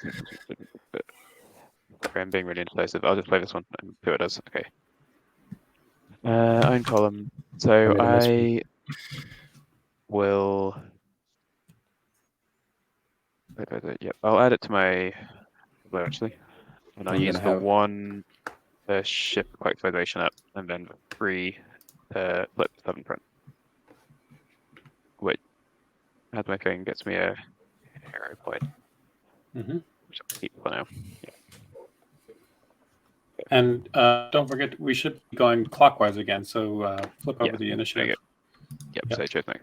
I'm being really indecisive. I'll just play this one and see what it does. Okay. Own column. So I will. Yep, I'll add it to my blue actually, and I'll I'm use gonna the have- 1 to shift quantization up, and then 3 to flip the 7 print. Which, as my thing, gets me a hero point, Mm-hmm. which I'll keep for now. Yeah. And don't forget, we should be going clockwise again, so flip over the initiative. Yep. Yep. So cheers, mate.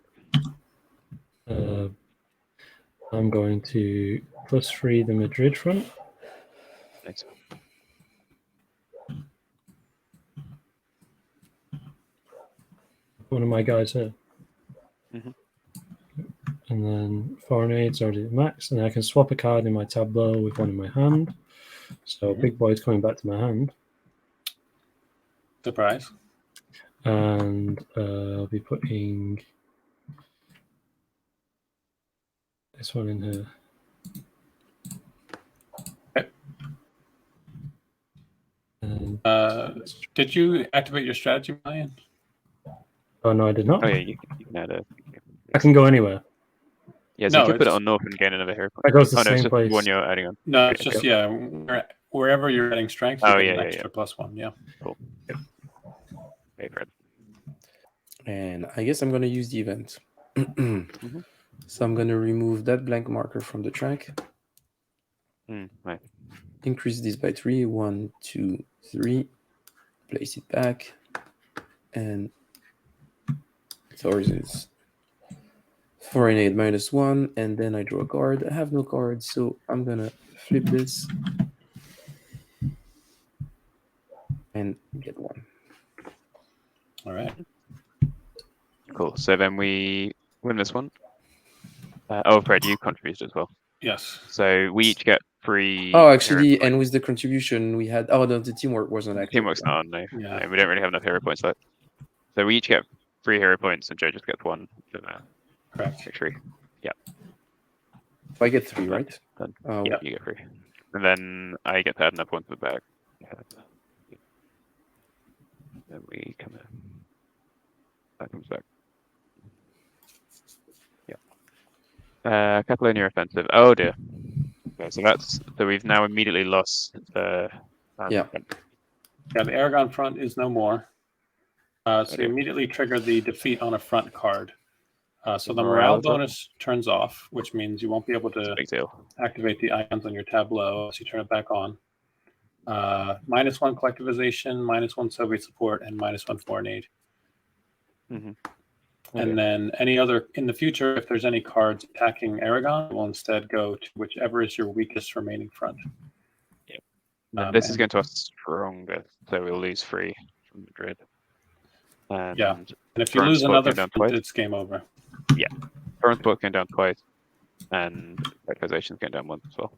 I'm going to +3 the Madrid front. Thanks. One of my guys here. Mhm. And then foreign aid's already at max, and I can swap a card in my tableau with one in my hand. So big boy's coming back to my hand. Surprise. And I'll be putting this one in here. Okay. And Did you activate your strategy, Ryan? oh no, I did not. Oh yeah, you can add a. I can go anywhere. Yeah, so No, you could put it it's- on north and gain another hero point. That goes to Oh the no, it's same just place. the one you're adding on. No, it's Okay, just wherever you're adding strength, you Oh, get yeah, an yeah, extra +1. Yeah. Cool. Yep. Okay, Fred. And I guess I'm gonna use the event. So I'm gonna remove that blank marker from the track. Right. Increase this by 3. 1, 2, 3. Place it back. And so it's foreign aid -1, and then I draw a card. I have no cards, so I'm gonna flip this and get 1. All right. Cool. So then we win this one. Oh, Fred, you contributed as well. Yes. So we each get 3. Oh, hero actually, points. and with the contribution we had, the teamwork wasn't active. Teamwork's not on. No. Yeah. No, we don't really have enough hero points left. So we each get 3 hero points, and Joe just gets 1 for the Correct. victory. So I get 3, right? Done. Uh, Yeah, you get 3, and then I get to add another 1 to the bag. Then we come in. That comes back. Yeah. Catalonia offensive. Oh dear. Okay, so we've now immediately lost the. Yeah. Yeah, the Aragon front is no more. So Okay. you immediately trigger the defeat on a front card. So the Morale morale is up. bonus turns off, which means you won't be able It's a to big deal. activate the icons on your tableau unless you turn it back on. -1 collectivization, -1 Soviet support, and -1 foreign aid. Mm-hmm. And then any other in the future, if there's any cards attacking Aragon, will instead go to whichever is your weakest remaining front. This is and- going to us stronger, so we'll lose 3 from Madrid. And Yeah. And if you Front lose spot another came down front, twice. it's game over. Current spot came down twice, and activations came down once as well.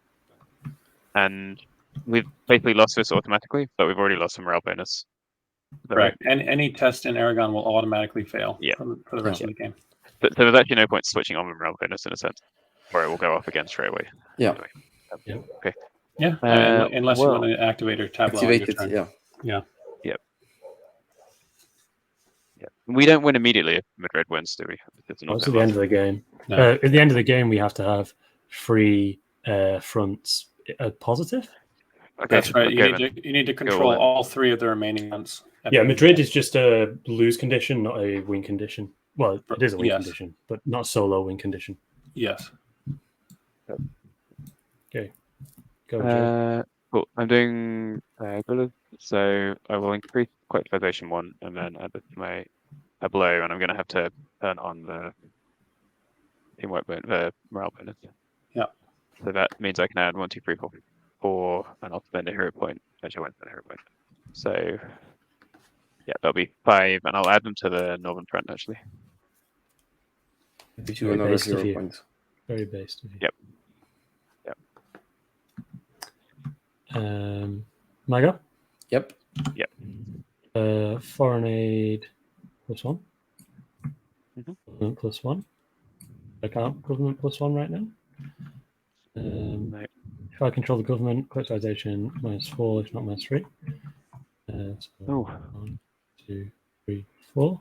And we've basically lost this automatically, but we've already lost some morale bonus. Right. And any test in Aragon will automatically fail for the rest of the game. So there's actually no point switching on the morale bonus in a sense, or it will go off again straight away. Yeah. Anyway. Okay. Yeah. Unless you want to activate or tableau on your Activate turn. it. Yeah. We don't win immediately if Madrid wins, do we? It's at the end of the game. No. At the end of the game, we have to have 3 fronts positive. Okay, That's right. okay, You need to control all 3 of the remaining ones. Yeah, Madrid is just a lose condition, not a win condition. Well, it is a win condition, but not a solo win condition. Yes. Okay. Go, Joe. Cool. I'm doing diagonal, so I will increase collectivization 1 and then add it to my tableau, and I'm going to have to turn on the teamwork bonus, the morale bonus. Yeah. So that means I can add 1, 2, 3, 4, 4, and I'll spend a hero point. Actually, I won't spend a hero point. So yeah, that'll be 5, and I'll add them to the northern front actually. Gives you another hero point. Very based of you. Yep. My go? Yep. Foreign aid +1. Government +1. I can't government +1 right now. No. If I control the government, collectivization -4, if not -3. So 1, 2, 3, 4.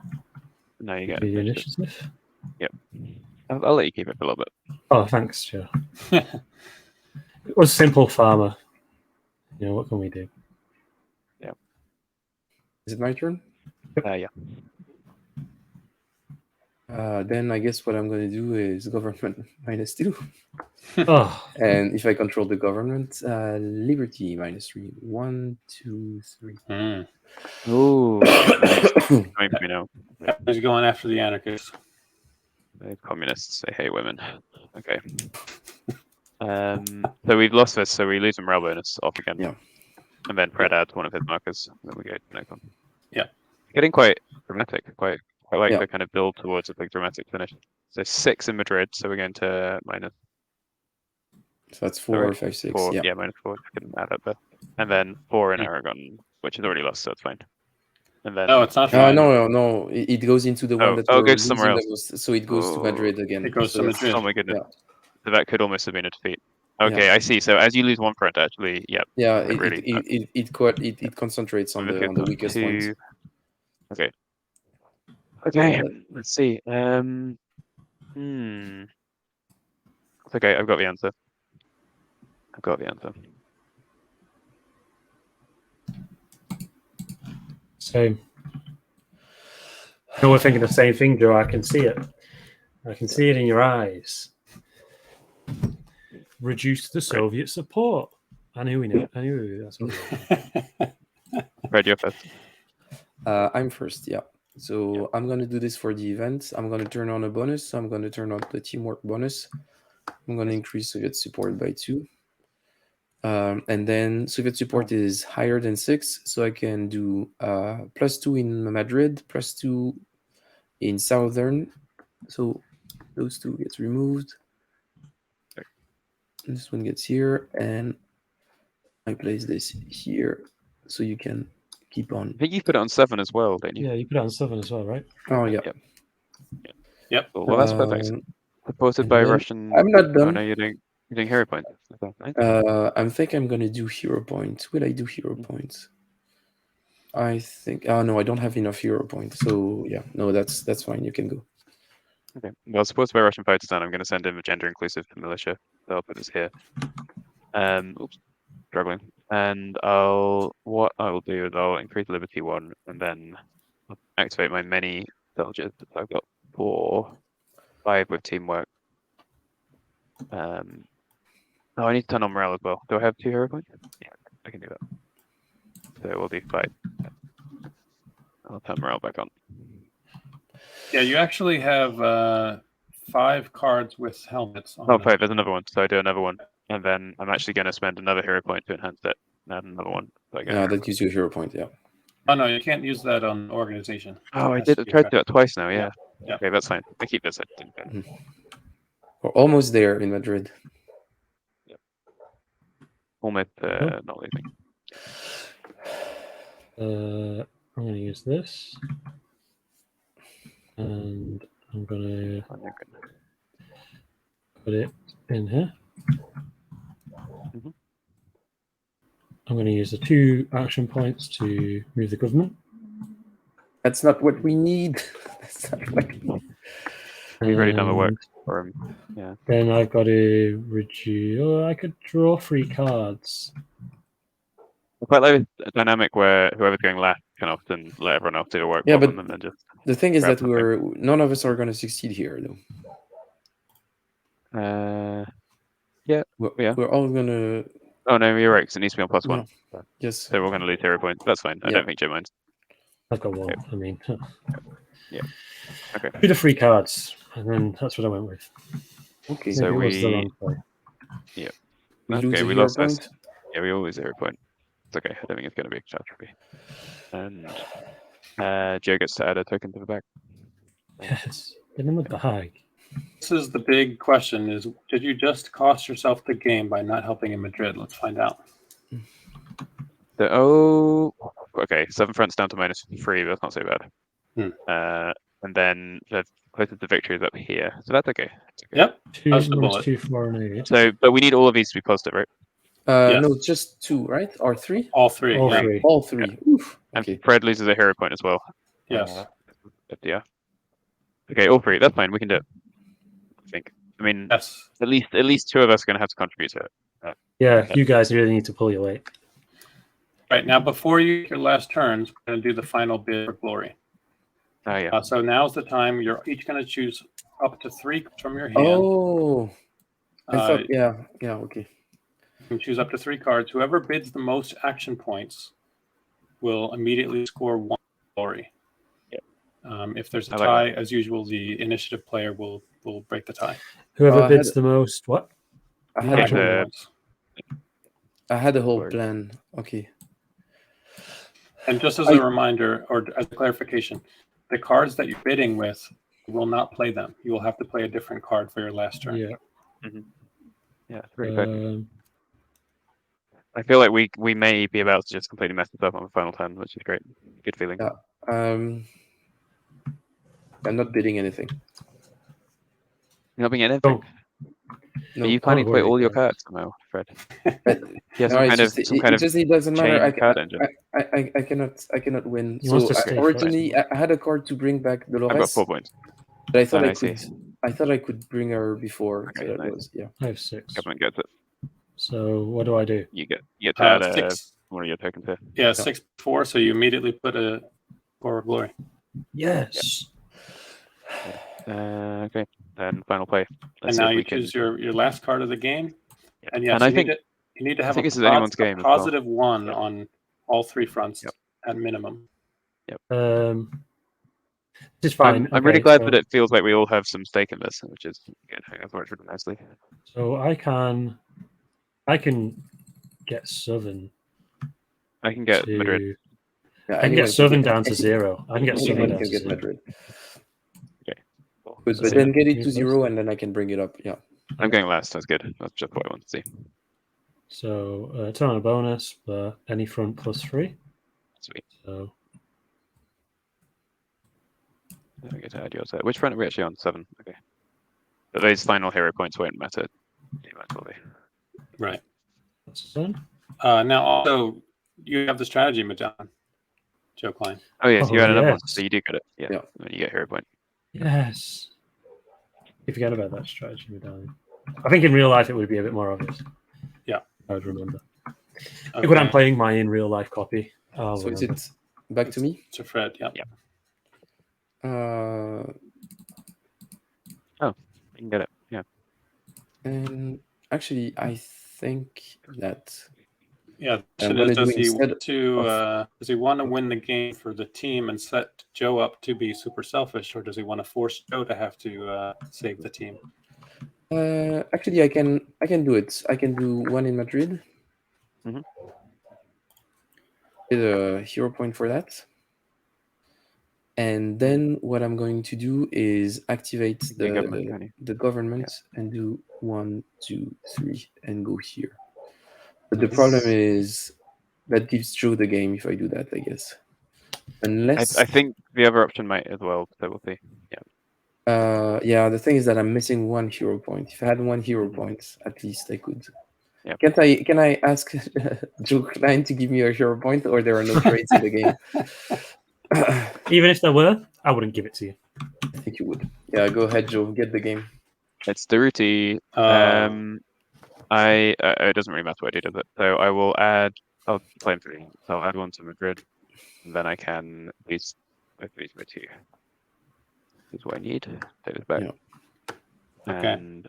No, you get the initiative. Yep. I'll let you keep it for a little bit. Oh, thanks, Joe. It was simple farmer. You know, what can we do? Yeah. Is it my turn? Yeah. Then I guess what I'm going to do is government -2. Oh. And if I control the government, liberty -3. 1, 2, 3. Ooh. Nice. You know. He's going after the anarchists. The communists, they hate women. Okay. So we've lost this, so we lose the morale bonus off again. Yeah. And then Fred adds one of his markers. Then we go to Nocon. Yeah. Getting quite dramatic. Quite like Yeah. the kind of build towards a big dramatic finish. So 6 in Madrid, so we're going to minus. So that's 4, 5, 6. 4, Yeah. -4. Just couldn't add up there. And then 4 in Aragon, which is already lost, so it's fine. And then no, it's not fine. No. It goes into the one that we're it goes losing somewhere else. the most, so it goes to Madrid again. It goes to Madrid. Oh my goodness. Yeah. So that could almost have been a defeat. Okay, I see. So as you lose one front, actually, Yeah, it concentrates on the weakest ones. Okay. Okay, let's see. It's okay, I've got the answer. Same. No, we're thinking the same thing, Joe. I can see it. I can see it in your eyes. Reduce the Soviet support. I knew we knew. That's what Fred, you're first. I'm first, yeah. So I'm going to do this for the event. I'm going to turn on a bonus. I'm going to turn on the teamwork bonus. I'm going to increase Soviet support by 2. And then Soviet support is higher than 6, so I can do +2 in Madrid, +2 in Southern. So those 2 gets removed. This one gets here, and I place this here, so you can keep on. I think you put it on 7 as well, didn't you? Yeah, you put it on 7 as well, right? Oh, yeah. Yep. Cool. Well, that's perfect. Supported by Russian. I'm not done. Oh, no, you're doing hero points. Right? I think I'm going to do hero points. Will I do hero points? I think. Oh, no, I don't have enough hero points. So, yeah. No, that's fine. You can go. Okay. Well, supported by Russian fighters, then I'm going to send in a gender inclusive militia. So I'll put this here. Oops, struggling. And what I will do is I'll increase Liberty 1, and then I'll activate my many soldiers. So I've got 4, 5 with teamwork. I need to turn on morale as well. Do I have 2 hero points? Yeah, I can do that. So we'll do 5. I'll turn morale back on. Yeah, you actually have 5 cards with helmets on Oh, 5, there's another one. So I do another one. And then I'm actually going to spend another hero point to enhance it. And add another one. So that gives you a hero point, yeah. Oh, no, you can't use that on organization. Oh, I did. I tried to do it twice now, yeah. Yeah. Okay, that's fine. I keep this. We're almost there in Madrid. Yep. Almost not losing. I'm going to use this, and I'm gonna put it in here. Mhm. I'm going to use the 2 action points to move the government. That's not what we need. That's not what we need. We've already done the work And for him. Yeah. then I've got to reduce. Oh, I could draw 3 cards. I quite like a dynamic where whoever's going last can often let everyone else do the work Yeah, for but them and then just. the thing is grab that none of us are going to succeed here, though. Yeah. We're, Yeah. we're all going to. Oh no, you're right. Because it needs to be on +1. No. Yes. So we're going to lose 0 points. That's fine. I Yeah. don't think Joe minds. I've got 1. I mean, Yeah. Okay. do the 3 cards, and then that's what I went with. Okay. So Maybe it was the wrong play. Yeah. We Okay, lose a we hero lost this. point. Yeah, we all lose 0 point. It's okay. I don't think it's going to be a catastrophe. And Joe gets to add a token to the back. Yes, get in the bag. This is the big question: is did you just cost yourself the game by not helping in Madrid? Let's find out. Okay. 7 fronts down to -3. That's not so bad. And then the closest to victory is up here, so that's okay. Okay. Yep. 2 That's the minus bullet. 2, 4, and 8. So, but we need all of these to be positive, right? Yes. No, just 2, right? Or 3? All 3. All yeah. 3. All 3. Oof. And Okay. Fred loses a hero point as well. Yes. Yeah. Okay, all 3. That's fine. We can do it. I think. I mean, Yes. at least 2 of us are going to have to contribute to it. Yeah, you guys really need to pull your weight. Right now, before you your last turns, we're going to do the final bid for glory. Oh yeah. So now's the time. You're each going to choose up to 3 from your hand. Oh. I thought, yeah, okay. You can choose up to 3 cards. Whoever bids the most action points will immediately score 1 glory. Yep. If there's a I like tie, as usual, the initiative player will break the tie. Whoever I bids had- the most, what? I had, Action the- points. I had a whole Glory. plan. Okay. And just as a reminder, or as a clarification, the cards that you're bidding with, you will not play them. You will have to play a different card for your last turn. Yeah. Yeah, it's pretty good. Um, I feel like we may be about to just completely mess this up on the final turn, which is great. Good feeling. Yeah. I'm not bidding anything. You're not being anything. don't, No. Are you planning to play worry, all your guys. cards somehow, Fred? But- Yeah, No, it's just, it doesn't matter. chain card engine. I cannot win. He wants So to stay originally, flexible. I had a card to bring back I've got Dolores, 4 points. but I thought Oh, I I see. could. I thought I could bring her before. Okay, so that nice. was I have 6. Government gets it. So what do I do? You get to add 6. one of your tokens here. Yeah, 6-4. So you immediately put a score of glory. Yes. Okay, then final play. And now you choose your last card of the game. Yeah. And yes, And I you think need to have think this is anyone's game as well. positive 1 Yep. on all 3 fronts Yep. at minimum. This is fine. I'm really Okay, glad so, that it feels like we all have some stake in this, which is good. I think that's worked really nicely. So I can get Southern. I can get to, Madrid. Yeah, I can get Southern down to 0. I can get Southern Anyone down can to get 0. Madrid. Okay. But So then get it you to first? 0, and then I can bring it up. Yeah. I'm going last. That's good. That's just what I want to see. So turn on a bonus, but any front +3. Sweet. So I get to add yours there. Which front are we actually on? 7. Okay. But those final hero points won't matter. Eventually. Right. that's done. Now, also, you have the strategy medallion, Joe Klein. Oh yes, you Oh, had another one, yes. so you do get it. Yeah. Yeah. And you get hero point. Yes. You forget about that strategy medallion. I think in real life it would be a bit more obvious. Yeah. I would remember. Okay. When I'm playing my in real life copy, I'll So is remember. it back to me? To Fred, yeah. Yeah. Uh, You can get it. Yeah. and actually, I think that Yeah. I'm Does gonna do he instead does he want to win the game for the team and set Joe up to be super selfish, or does he want to force Joe to have to save the team? actually, I can do it. I can do 1 in Madrid. Mhm. Get a hero point for that. And then what I'm going to do is activate You can government, can't you? the government and do 1, 2, 3, and go here. But the problem is that gives Joe the game if I do that, I guess. Unless I think the other option might as well, so we'll see. yeah, the thing is that I'm missing one hero point. If I had one hero Mhm. point, at least I could. Yep. Can I ask Joe Klein to give me a hero point, or there are no trades in the game? Even if there were, I wouldn't give it to you. I think you would. Yeah, go ahead, Joe. Get the game. It's Daruti. It doesn't really matter what I do, does it? So I will add. I'll play him 3. So I'll add 1 to Madrid, and then I can use my 2. This is what I need. Take this back. Yeah. Okay. And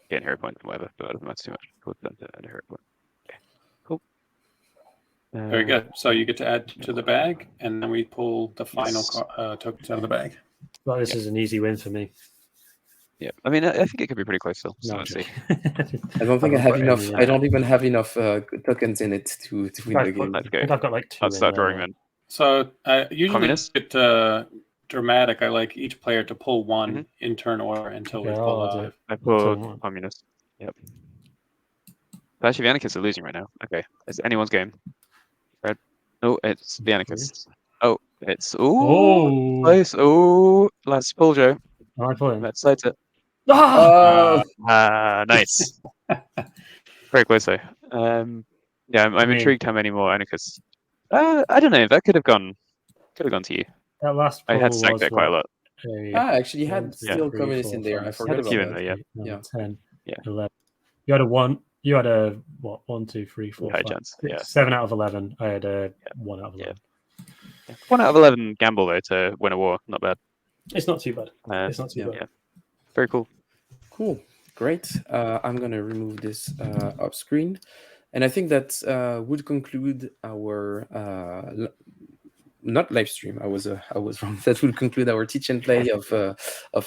get hero points and whatever, but that doesn't matter too much. Cool, then to add a hero point. Okay. Cool. Very good. So you get to add to the bag, and then we pull the final Yes. tokens out of the bag. But this is an easy win for me. Yeah. I mean, I think it could be pretty close still. So No, I'm let's see. joking. I don't think I haven't have put enough. any in I it. don't even have enough tokens in it to win I've the put- game. Let's I go. think I've got like 2 Let's start in drawing there. then. So usually Communist? it's dramatic. I like each player to pull one Mhm. in turn order until we Okay, pull I'll do 5. it. I pulled So- communist. Yep. But actually, the anarchists are losing right now. Okay. It's anyone's game. Red. Oh, it's the anarchists. Oh, it's Oh, close. Oh, let's pull Joe. am I playing? Let's sight it. Ah! Nice. Very close though. Yeah, I'm I mean- intrigued how many more anarchists. I don't know. That could have gone to you. That last I pull had stacked was it quite a what? lot. Actually, you had still communists in there. I forgot a about few in that. there, yeah. 9, 10, Yeah. 11. You had a 1. You had a what? 1, 2, 3, 4, High 5, chance. 6, Yeah. 7 out of 11. I had a 1 out of Yeah. 11. 1 out of 11 gamble though to win a war. Not bad. It's not too bad. It's not too yeah. bad. Yeah. Very cool. Cool. Great. I'm going to remove this off screen. And I think that would conclude our not live stream. I was wrong. That will conclude our teach and play of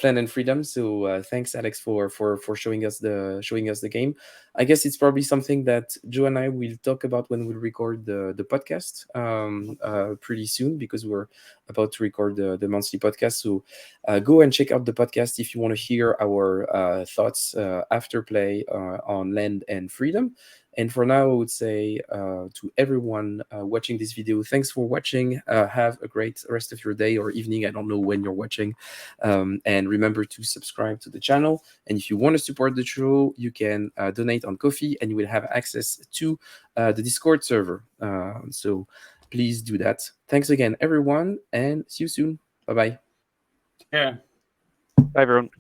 Land and Freedom. So thanks, Alex, for showing us the game. I guess it's probably something that Joe and I will talk about when we record the podcast pretty soon, because we're about to record the monthly podcast. So go and check out the podcast if you want to hear our thoughts after play on Land and Freedom. And for now, I would say to everyone watching this video, thanks for watching. Have a great rest of your day or evening. I don't know when you're watching. And remember to subscribe to the channel. And if you want to support the show, you can donate on Ko-fi, and you will have access to the Discord server. So please do that. Thanks again, everyone, and see you soon. Bye-bye. Yeah. Bye, everyone.